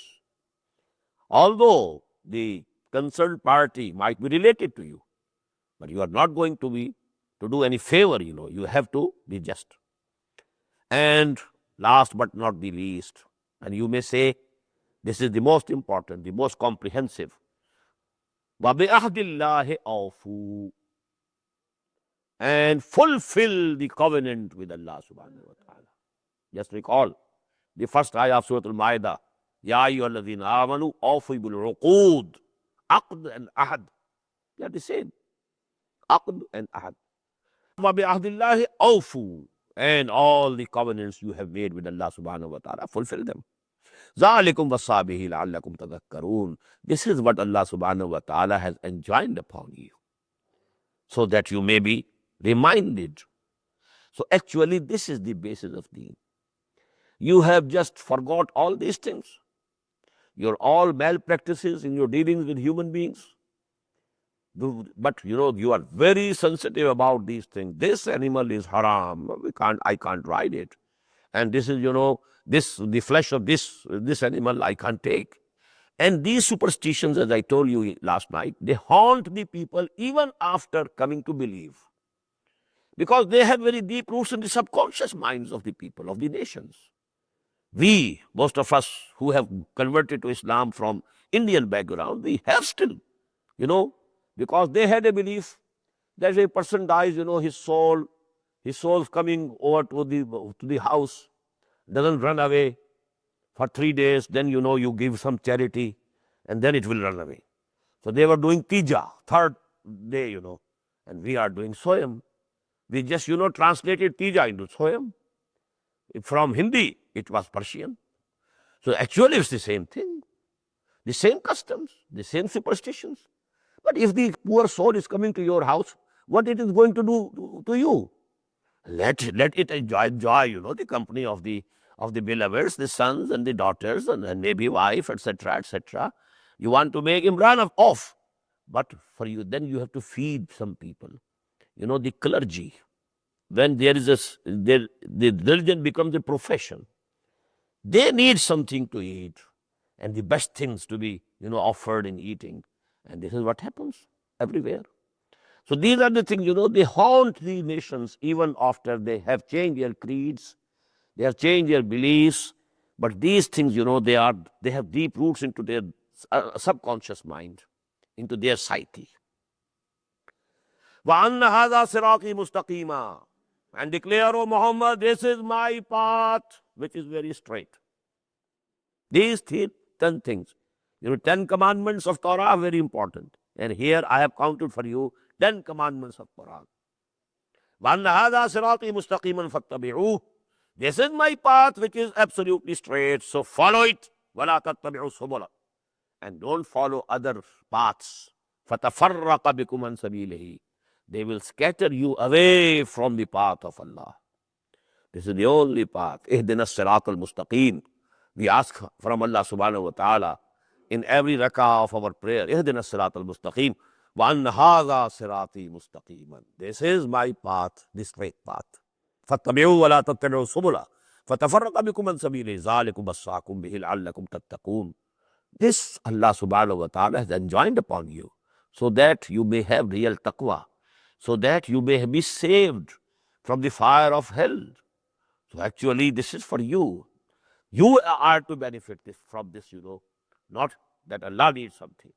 Although the concerned party might be related to you, but you are not going to do any favor, you have to be just. And last but not the least, and you may say, this is the most important, the most comprehensive. وَبِعَهْدِ اللَّهِ أَوْفُوا. And fulfill the covenant with Allah subhanahu wa ta'ala. Just recall the first ayah of Surah Al-Ma'idah. Ya ayyuhalladhina amanu awfu bil uqud. Aqd and ahad. They are the same. Aqd and ahad. Wa bi ahdillahi awfu. And all the covenants you have made with Allah subhanahu wa ta'ala, fulfill them. ذَلِكُمْ وَصَّى بِهِ لَعَلَّكُمْ تَذَكَّرُونَ. This is what Allah subhanahu wa ta'ala has enjoined upon you, so that you may be reminded. So actually, this is the basis of deen. You have just forgot all these things. Your all malpractices in your dealings with human beings. But you are very sensitive about these things. This animal is haram. I can't ride it. And this is, the flesh of this animal I can't take. And these superstitions, as I told you last night, they haunt the people even after coming to believe. Because they have very deep roots in the subconscious minds of the people, of the nations. We, most of us who have converted to Islam from Indian background, we have still, because they had a belief that if a person dies, his soul's coming over to the house, doesn't run away for 3 days, then you give some charity, and then it will run away. So they were doing tija, 3rd day, and we are doing soyam. We just, translated tija into soyam. From Hindi, it was Persian. So actually it's the same thing. The same customs, the same superstitions. But if the poor soul is coming to your house, what it is going to do to you? Let it enjoy, the company of the beloveds, the sons and the daughters, and maybe wife, etc., etc. You want to make him run off. But for you, then you have to feed some people. The clergy. When there is the religion becomes a profession, they need something to eat, and the best things to be, offered in eating. And this is what happens everywhere. So these are the things, they haunt the nations even after they have changed their creeds, they have changed their beliefs. But these things, they have deep roots into their subconscious mind, into their psyche. وَأَنَّ هَذَا صِرَاطِي مُسْتَقِيمًا, and declare, O Muhammad, this is my path which is very straight. These 10 things. 10 commandments of Torah are very important. And here I have counted for you 10 commandments of Quran. وَأَنَّ هَذَا صِرَاطِي مُسْتَقِيمًا فَاتَّبِعُوهُ, this is my path which is absolutely straight, so follow it. وَلَا تَتَّبِعُوا السُّبُلَ, and don't follow other paths. فَتَفَرَّقَ بِكُمْ عَنْ سَبِيلِهِ, they will scatter you away from the path of Allah. This is the only path. اهدنا الصراط المستقيم. We ask from Allah subhanahu wa ta'ala in every rak'ah of our prayer, اهدنا الصراط المستقيم وأن هذا صراطي مستقيما. This is my path, the straight path. فاتبعوا ولا تتبعوا السبل فتفرق بكم عن سبيله ذلكم وصاكم به لعلكم تتقون. This Allah subhanahu wa ta'ala has enjoined upon you so that you may have real taqwa, so that you may be saved from the fire of hell. So actually this is for you. You are to benefit from this, not that Allah needs something.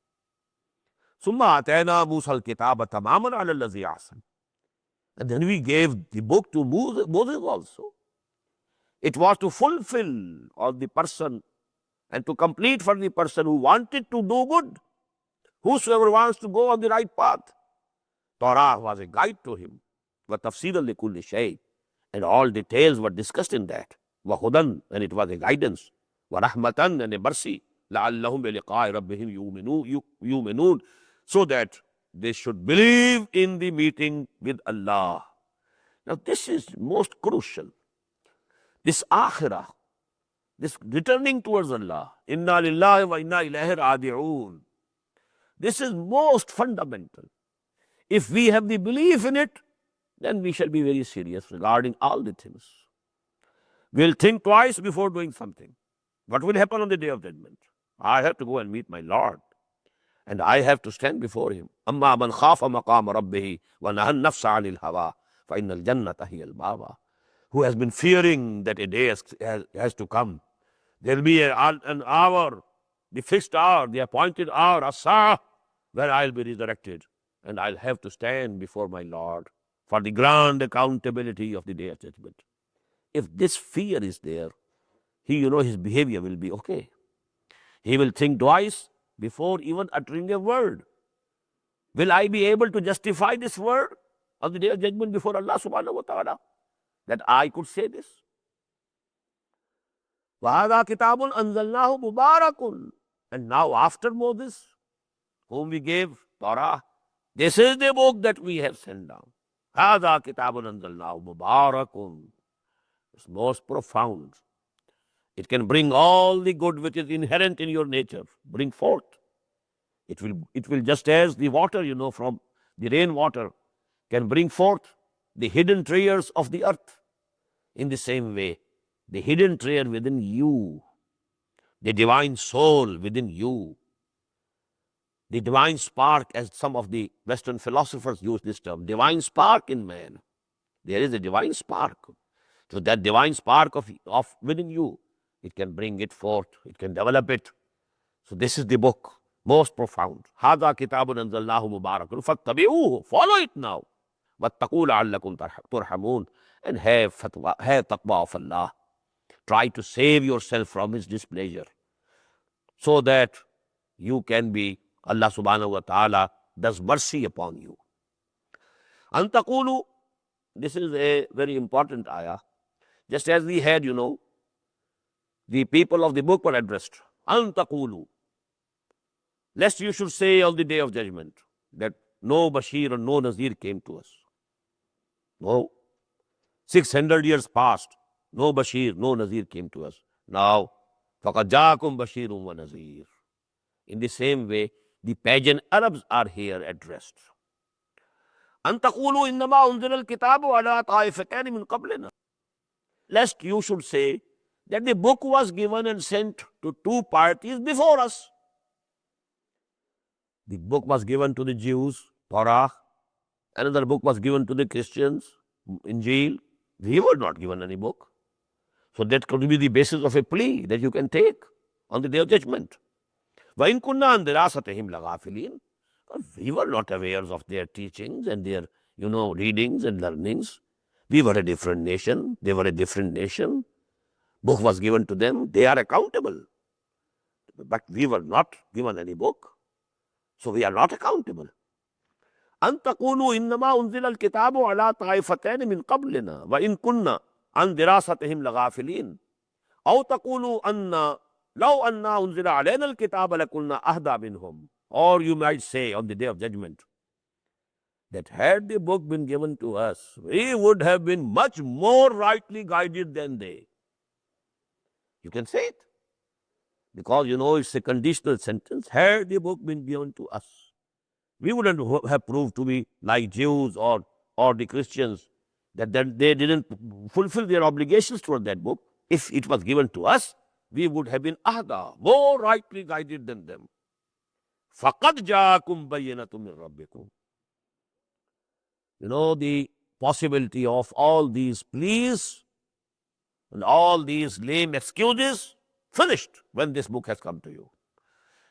ثُمَّ آتَيْنَا مُوسَى الْكِتَابَ تَمَامًا عَلَى الَّذِي أَحْسَنَ, and then we gave the book to Moses also. It was to fulfill on the person and to complete for the person who wanted to do good, whosoever wants to go on the right path. Torah was a guide to him. وَتَفْسِيرًا لِكُلِّ شَيْءٍ, and all details were discussed in that. وَهُدًى, and it was a guidance. وَرَحْمَةً, and a mercy. لَعَلَّهُمْ بِلِقَاءِ رَبِّهِمْ يُؤْمِنُونَ, so that they should believe in the meeting with Allah. Now this is most crucial. This akhirah, this returning towards Allah, inna lillahi wa inna ilayhi raji'un, this is most fundamental. If we have the belief in it, then we shall be very serious regarding all the things. We'll think twice before doing something. What will happen on the Day of Judgment? I have to go and meet my Lord, and I have to stand before Him. أَمَّا مَنْ خَافَ مَقَامَ رَبِّهِ وَنَهَى النَّفْسَ عَنِ الْهَوَىٰ فَإِنَّ الْجَنَّةَ هِيَ الْمَأْوَىٰ. Who has been fearing that a day has to come. There will be an hour, the fixed hour, the appointed hour, as-sa'ah, where I'll be resurrected, and I'll have to stand before my Lord for the grand accountability of the Day of Judgment. If this fear is there, his behavior will be okay. He will think twice before even uttering a word. Will I be able to justify this word on the Day of Judgment before Allah subhanahu wa ta'ala, that I could say this? وَهَذَا كِتَابٌ أَنزَلْنَاهُ مُبَارَكٌ, and now after Moses, whom we gave Torah, this is the book that we have sent down. هَذَا كِتَابٌ أَنزَلْنَاهُ مُبَارَكٌ. It's most profound. It can bring all the good which is inherent in your nature, bring forth. It will just as the water, from the rainwater can bring forth the hidden treasures of the earth. In the same way, the hidden treasure within you, the divine soul within you, the divine spark, as some of the Western philosophers use this term, divine spark in man. There is a divine spark. So that divine spark of within you, it can bring it forth, it can develop it. So this is the book, most profound. هَذَا كِتَابٌ أَنزَلْنَاهُ مُبَارَكٌ فَاتَّبِعُوهُ, follow it now. وَاتَّقُوا لَعَلَّكُمْ تُرْحَمُونَ, and have taqwa of Allah. Try to save yourself from His displeasure, so that you can be, Allah subhanahu wa ta'ala does mercy upon you. أَن تَقُولُوا, this is a very important ayah. Just as we had, the people of the book were addressed. أَن تَقُولُوا, lest you should say on the Day of Judgment that no Bashir and no Nazir came to us. No. 600 years passed. No Bashir, no Nazir came to us. Now, فَقَدْ جَاءَكُمْ بَشِيرٌ وَنَذِيرٌ. In the same way, the pagan Arabs are here addressed. أَن تَقُولُوا إِنَّمَا أُنزِلَ الْكِتَابُ عَلَىٰ طَائِفَتَيْنِ مِنْ قَبْلِنَا. Lest you should say that the book was given and sent to 2 parties before us. The book was given to the Jews, Torah. Another book was given to the Christians, Injil. We were not given any book. So that could be the basis of a plea that you can take on the Day of Judgment. وَإِن كُنَّا عَن دِرَاسَتِهِمْ لَغَافِلِينَ. We were not aware of their teachings and their, readings and learnings. We were a different nation. They were a different nation. Book was given to them. They are accountable. But we were not given any book. So we are not accountable. أن تقولوا إنما أنزل الكتاب على طائفتين من قبلنا وإن كنا عن دراستهم لغافلين أو تقولوا أن لو أن أنزل علينا الكتاب لكنا أهدى منهم. Or you might say on the day of judgment that had the book been given to us, we would have been much more rightly guided than they. You can say it because it's a conditional sentence. Had the book been given to us, we wouldn't have proved to be like Jews or the Christians that they didn't fulfill their obligations toward that book. If it was given to us, we would have been ahda, more rightly guided than them. فَقَدْ جَاءَكُمْ بَيِّنَةٌ مِّن رَبِّكُمْ. The possibility of all these pleas and all these lame excuses finished when this book has come to you.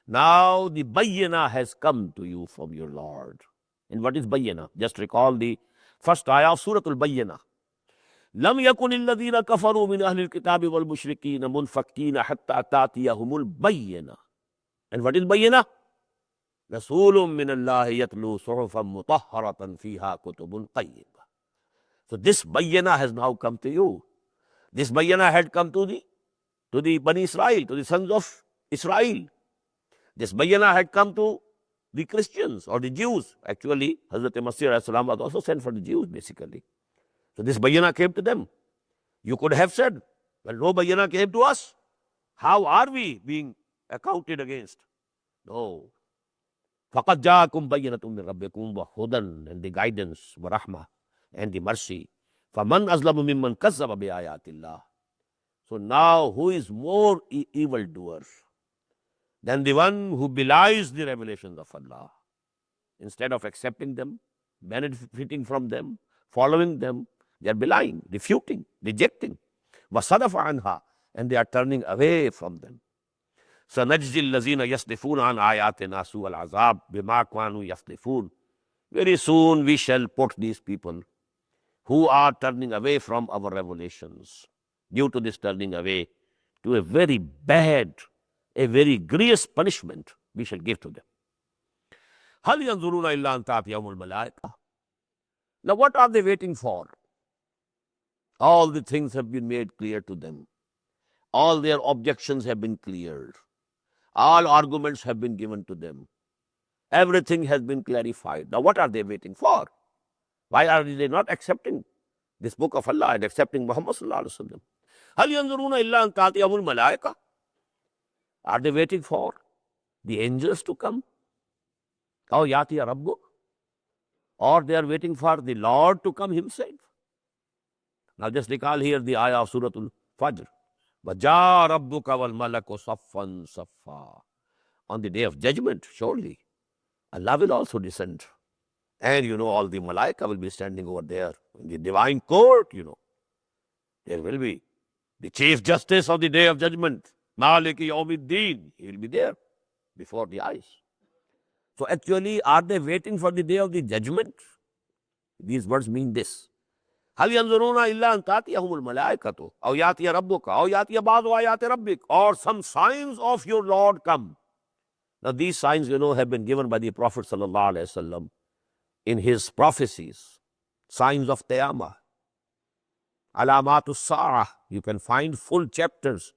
Now the bayyana has come to you from your Lord. And what is bayyana? Just recall the first ayah of Surah Al-Bayyana. لم يكن الذين كفروا من أهل الكتاب والمشركين منفكين حتى تأتيهم البينة. And what is bayyana? رسول من الله يتلو صحفا مطهرة فيها كتب قيمة. So this bayyana has now come to you. This bayyana had come to the Bani Israel, to the sons of Israel. This bayyana had come to the Christians or the Jews. Actually, Hazrat Masih was also sent for the Jews, basically. So this bayyana came to them. You could have said, well, no bayyana came to us. How are we being accounted against? No. فَقَدْ جَاءَكُمْ بَيِّنَةٌ مِّن رَبِّكُمْ وَهُدًى, and the guidance, وَرَحْمَةٌ, and the mercy. فَمَنْ أَظْلَمُ مِمَّنْ كَذَّبَ بِآيَاتِ اللَّهِ. So now, who is more evildoer than the one who belies the revelations of Allah? Instead of accepting them, benefiting from them, following them, they are belying, refuting, rejecting. وَصَدَفَ عَنْهَا, and they are turning away from them. سَنَجْزِي الَّذِينَ يَصْدِفُونَ عَنْ آيَاتِنَا سُوءَ الْعَذَابِ بِمَا كَانُوا يَصْدِفُونَ. Very soon we shall put these people who are turning away from our revelations, due to this turning away, to a very bad, a very grievous punishment we shall give to them. هَلْ يَنْظُرُونَ إِلَّا أَنْ تَأْتِيَهُمُ الْمَلَائِكَةُ. Now what are they waiting for? All the things have been made clear to them. All their objections have been cleared. All arguments have been given to them. Everything has been clarified. Now what are they waiting for? Why are they not accepting this book of Allah and accepting Muhammad sallallahu alaihi wasallam? هَلْ يَنْظُرُونَ إِلَّا أَنْ تَأْتِيَهُمُ الْمَلَائِكَةُ. Are they waiting for the angels to come? أَوْ يَأْتِيَ رَبُّكَ. Or they are waiting for the Lord to come himself. Now just recall here the ayah of Surah Al-Fajr. وَجَاءَ رَبُّكَ وَالْمَلَكُ صَفًّا صَفًّا. On the day of judgment, surely, Allah will also descend. And all the malaika will be standing over there in the divine court, There will be the Chief Justice of the day of judgment, Maliki Yawmiddin. He will be there before the eyes. So actually, are they waiting for the day of the judgment? These words mean this. هَلْ يَنْظُرُونَ إِلَّا أَنْ تَأْتِيَهُمُ الْمَلَائِكَةُ أَوْ يَأْتِيَ رَبُّكَ أَوْ يَأْتِيَ بَعْضُ آيَاتِ رَبِّكَ. Or some signs of your Lord come. Now these signs, have been given by the Prophet sallallahu alaihi wasallam in his prophecies. Signs of Qiyamah. Alamatus Sa'ah. You can find full chapters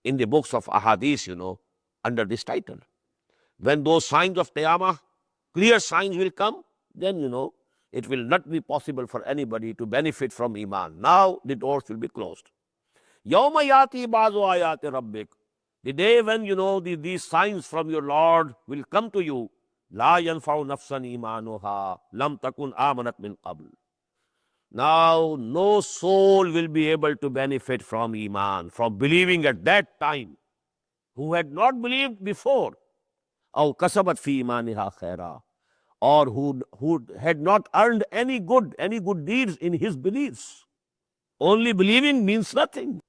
in the books of Ahadith, under this title. When those signs of Qiyamah, clear signs will come, then, it will not be possible for anybody to benefit from Iman. Now the doors will be closed. يَوْمَ يَأْتِي بَعْضُ آيَاتِ رَبِّكَ. The day when, these signs from your Lord will come to you. لَا يَنْفَعُ نَفْسًا إِيمَانُهَا لَمْ تَكُنْ آمَنَتْ مِنْ قَبْلِ. Now no soul will be able to benefit from Iman, from believing at that time, who had not believed before. أَوْ كَسَبَتْ فِي إِيمَانِهَا خَيْرًا. Or who had not earned any good deeds in his beliefs. Only believing means nothing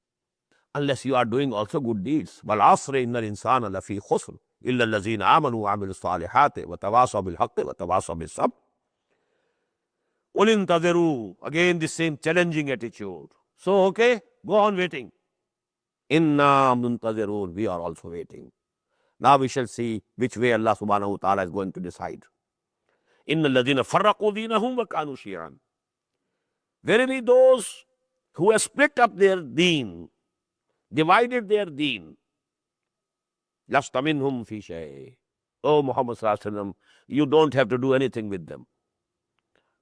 unless you are doing also good deeds. وَالْعَصْرِ إِنَّ الْإِنسَانَ لَفِي خُسْرٍ. इल्लल्लज़ीना आमनू व अमिलुस्सालिहाति व तवासौ bill हक़्क़ि व तवासौ बिस्सब्र। Qul इंतज़िरू, again the same challenging attitude. So okay, go on waiting. Inna muntazirun, we are also waiting. Now we shall see which way Allah subhanahu wa ta'ala is going to decide. Inna alladhina farraqu deenahum wa kanu shi'an. Verily those who have split up their deen, divided their deen, lasta minhum fi shay. Oh Muhammad sallallahu alaihi wasallam, you don't have to do anything with them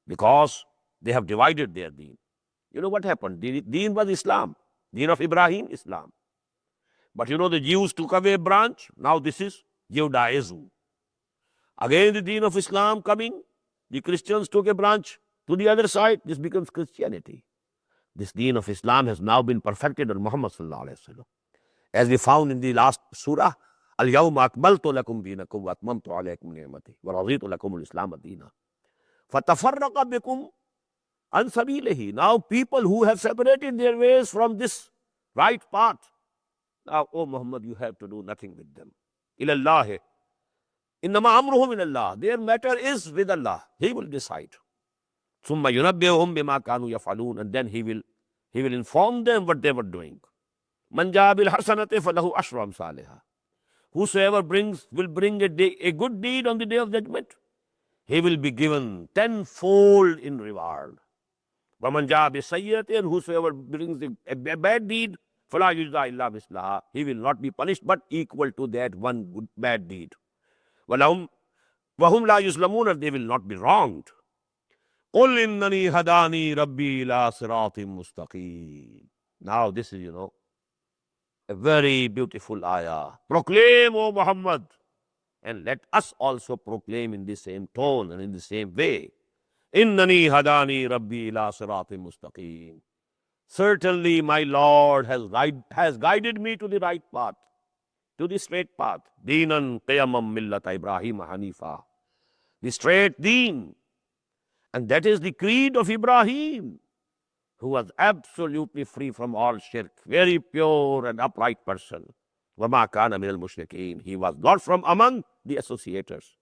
because they have divided their deen. You know what happened? The deen was Islam. Deen of Ibrahim, Islam. But you know the Jews took away a branch. Now this is Judaism. Again the deen of Islam coming. The Christians took a branch to the other side. This becomes Christianity. This deen of Islam has now been perfected on Muhammad sallallahu alaihi wasallam. As we found in the last surah, Al-yawma akmaltu lakum dinakum wa atmamtu alaykum ni'mati wa raditu lakum al-islam ad-dina. Fatafarraqa bikum an sabilihi. Now people who have separated their ways from this right path, now, oh Muhammad, you have to do nothing with them. Ilallahi. Innama amruhum ilallah. Their matter is with Allah. He will decide. Summa yunabbihum bima kanu yaf'alun. And then he will inform them what they were doing. Man jaa bil hasanati falahu ashru amsalha. Whosoever will bring a good deed on the day of judgment, he will be given tenfold in reward. Waman jaa bi sayyati, and whosoever brings a bad deed, fala yujza illa mislaha, he will not be punished but equal to that one good bad deed. Wahum la yuzlamun, and they will not be wronged. Qul innani hadani rabbi ila siratim mustaqim. Now this is, a very beautiful ayah. Proclaim, O Muhammad, and let us also proclaim in the same tone and in the same way. Innani hadani rabbi ila siratim mustaqim. Certainly my Lord has guided me to the right path, to the straight path. Deenan qiyamam millata Ibrahim hanifa. The straight deen. And that is the creed of Ibrahim, who was absolutely free from all shirk, very pure and upright person. وَمَا كَانَ مِنَ الْمُشْرِكِينَ. He was not from among the associators.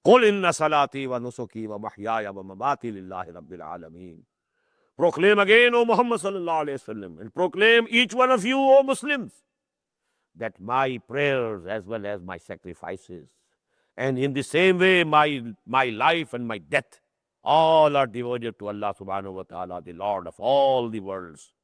قُلْ إِنَّ صَلَاتِي وَنُسُكِي وَمَحْيَايَ وَمَمَاتِي لِلَّهِ رَبِّ الْعَالَمِينَ. Proclaim again, O Muhammad sallallahu alayhi wasallam, and proclaim each one of you, O Muslims, that my prayers as well as my sacrifices, and in the same way my life and my death, all are devoted to Allah subhanahu wa ta'ala, the Lord of all the worlds.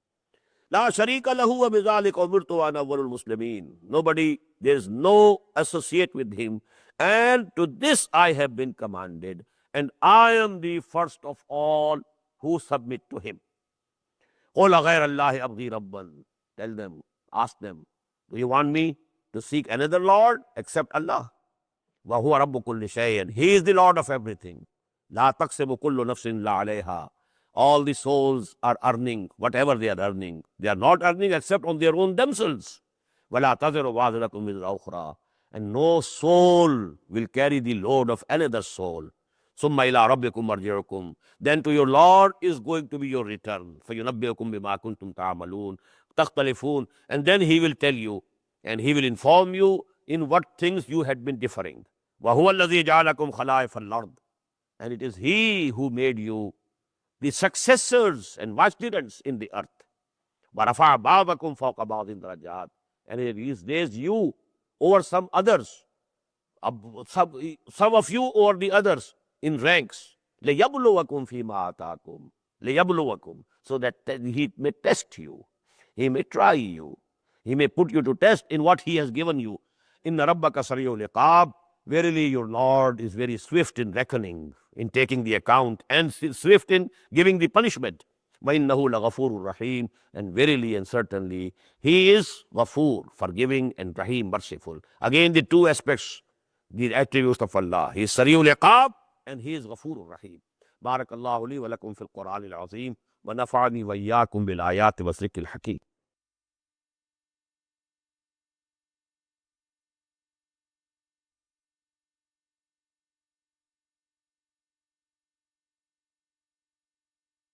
La sharika lahu wa bizalika umirtu ana awwalul muslimin. Nobody, there is no associate with him, and to this I have been commanded, and I am the first of all who submit to him. Qul ghayra Allahi abghi rabban. Tell them, ask them, do you want me to seek another Lord except Allah? Wa huwa rabbu kulli shay'in. He is the Lord of everything. La taqsibu kullu nafsin la alayha. All the souls are earning whatever they are earning. They are not earning except on their own themselves. وَلَا تَزِرُ وَازِرَةٌ وِزْرَ أُخْرَى. And no soul will carry the load of another soul. ثُمَّ إِلَىٰ رَبِّكُمْ مَرْجِعُكُمْ. Then to your Lord is going to be your return. فَيُنَبِّئُكُمْ بِمَا كُنْتُمْ تَعْمَلُونَ تَخْتَلِفُونَ. And then he will tell you, and he will inform you in what things you had been differing. وَهُوَ الَّذِي جَعَلَكُمْ خَلَائِفَ الْأَرْضِ. And it is he who made you the successors and vicegerents in the earth. وَرَفَعَ بَعْضَكُمْ فَوْقَ بَعْضٍ دَرَجَاتٍ. And he has raised you over some others, some of you over the others in ranks. لِيَبْلُوَكُمْ فِي مَا آتَاكُمْ. لِيَبْلُوَكُمْ. So that he may test you, he may try you, he may put you to test in what he has given you. إِنَّ رَبَّكَ سَرِيعُ الْعِقَابِ. Verily your Lord is very swift in reckoning, in taking the account, and swift in giving the punishment. وَإِنَّهُ لَغَفُورٌ رَحِيمٌ. And verily and certainly he is Ghafur, forgiving, and Rahim, merciful. Again the two aspects, the attributes of Allah. He is Sari'ul Iqab and he is Ghafur Rahim. Barakallahu li wa lakum fil Quran al-Azim wa nafa'ani wa iyyakum bil ayati wa zikril hakim.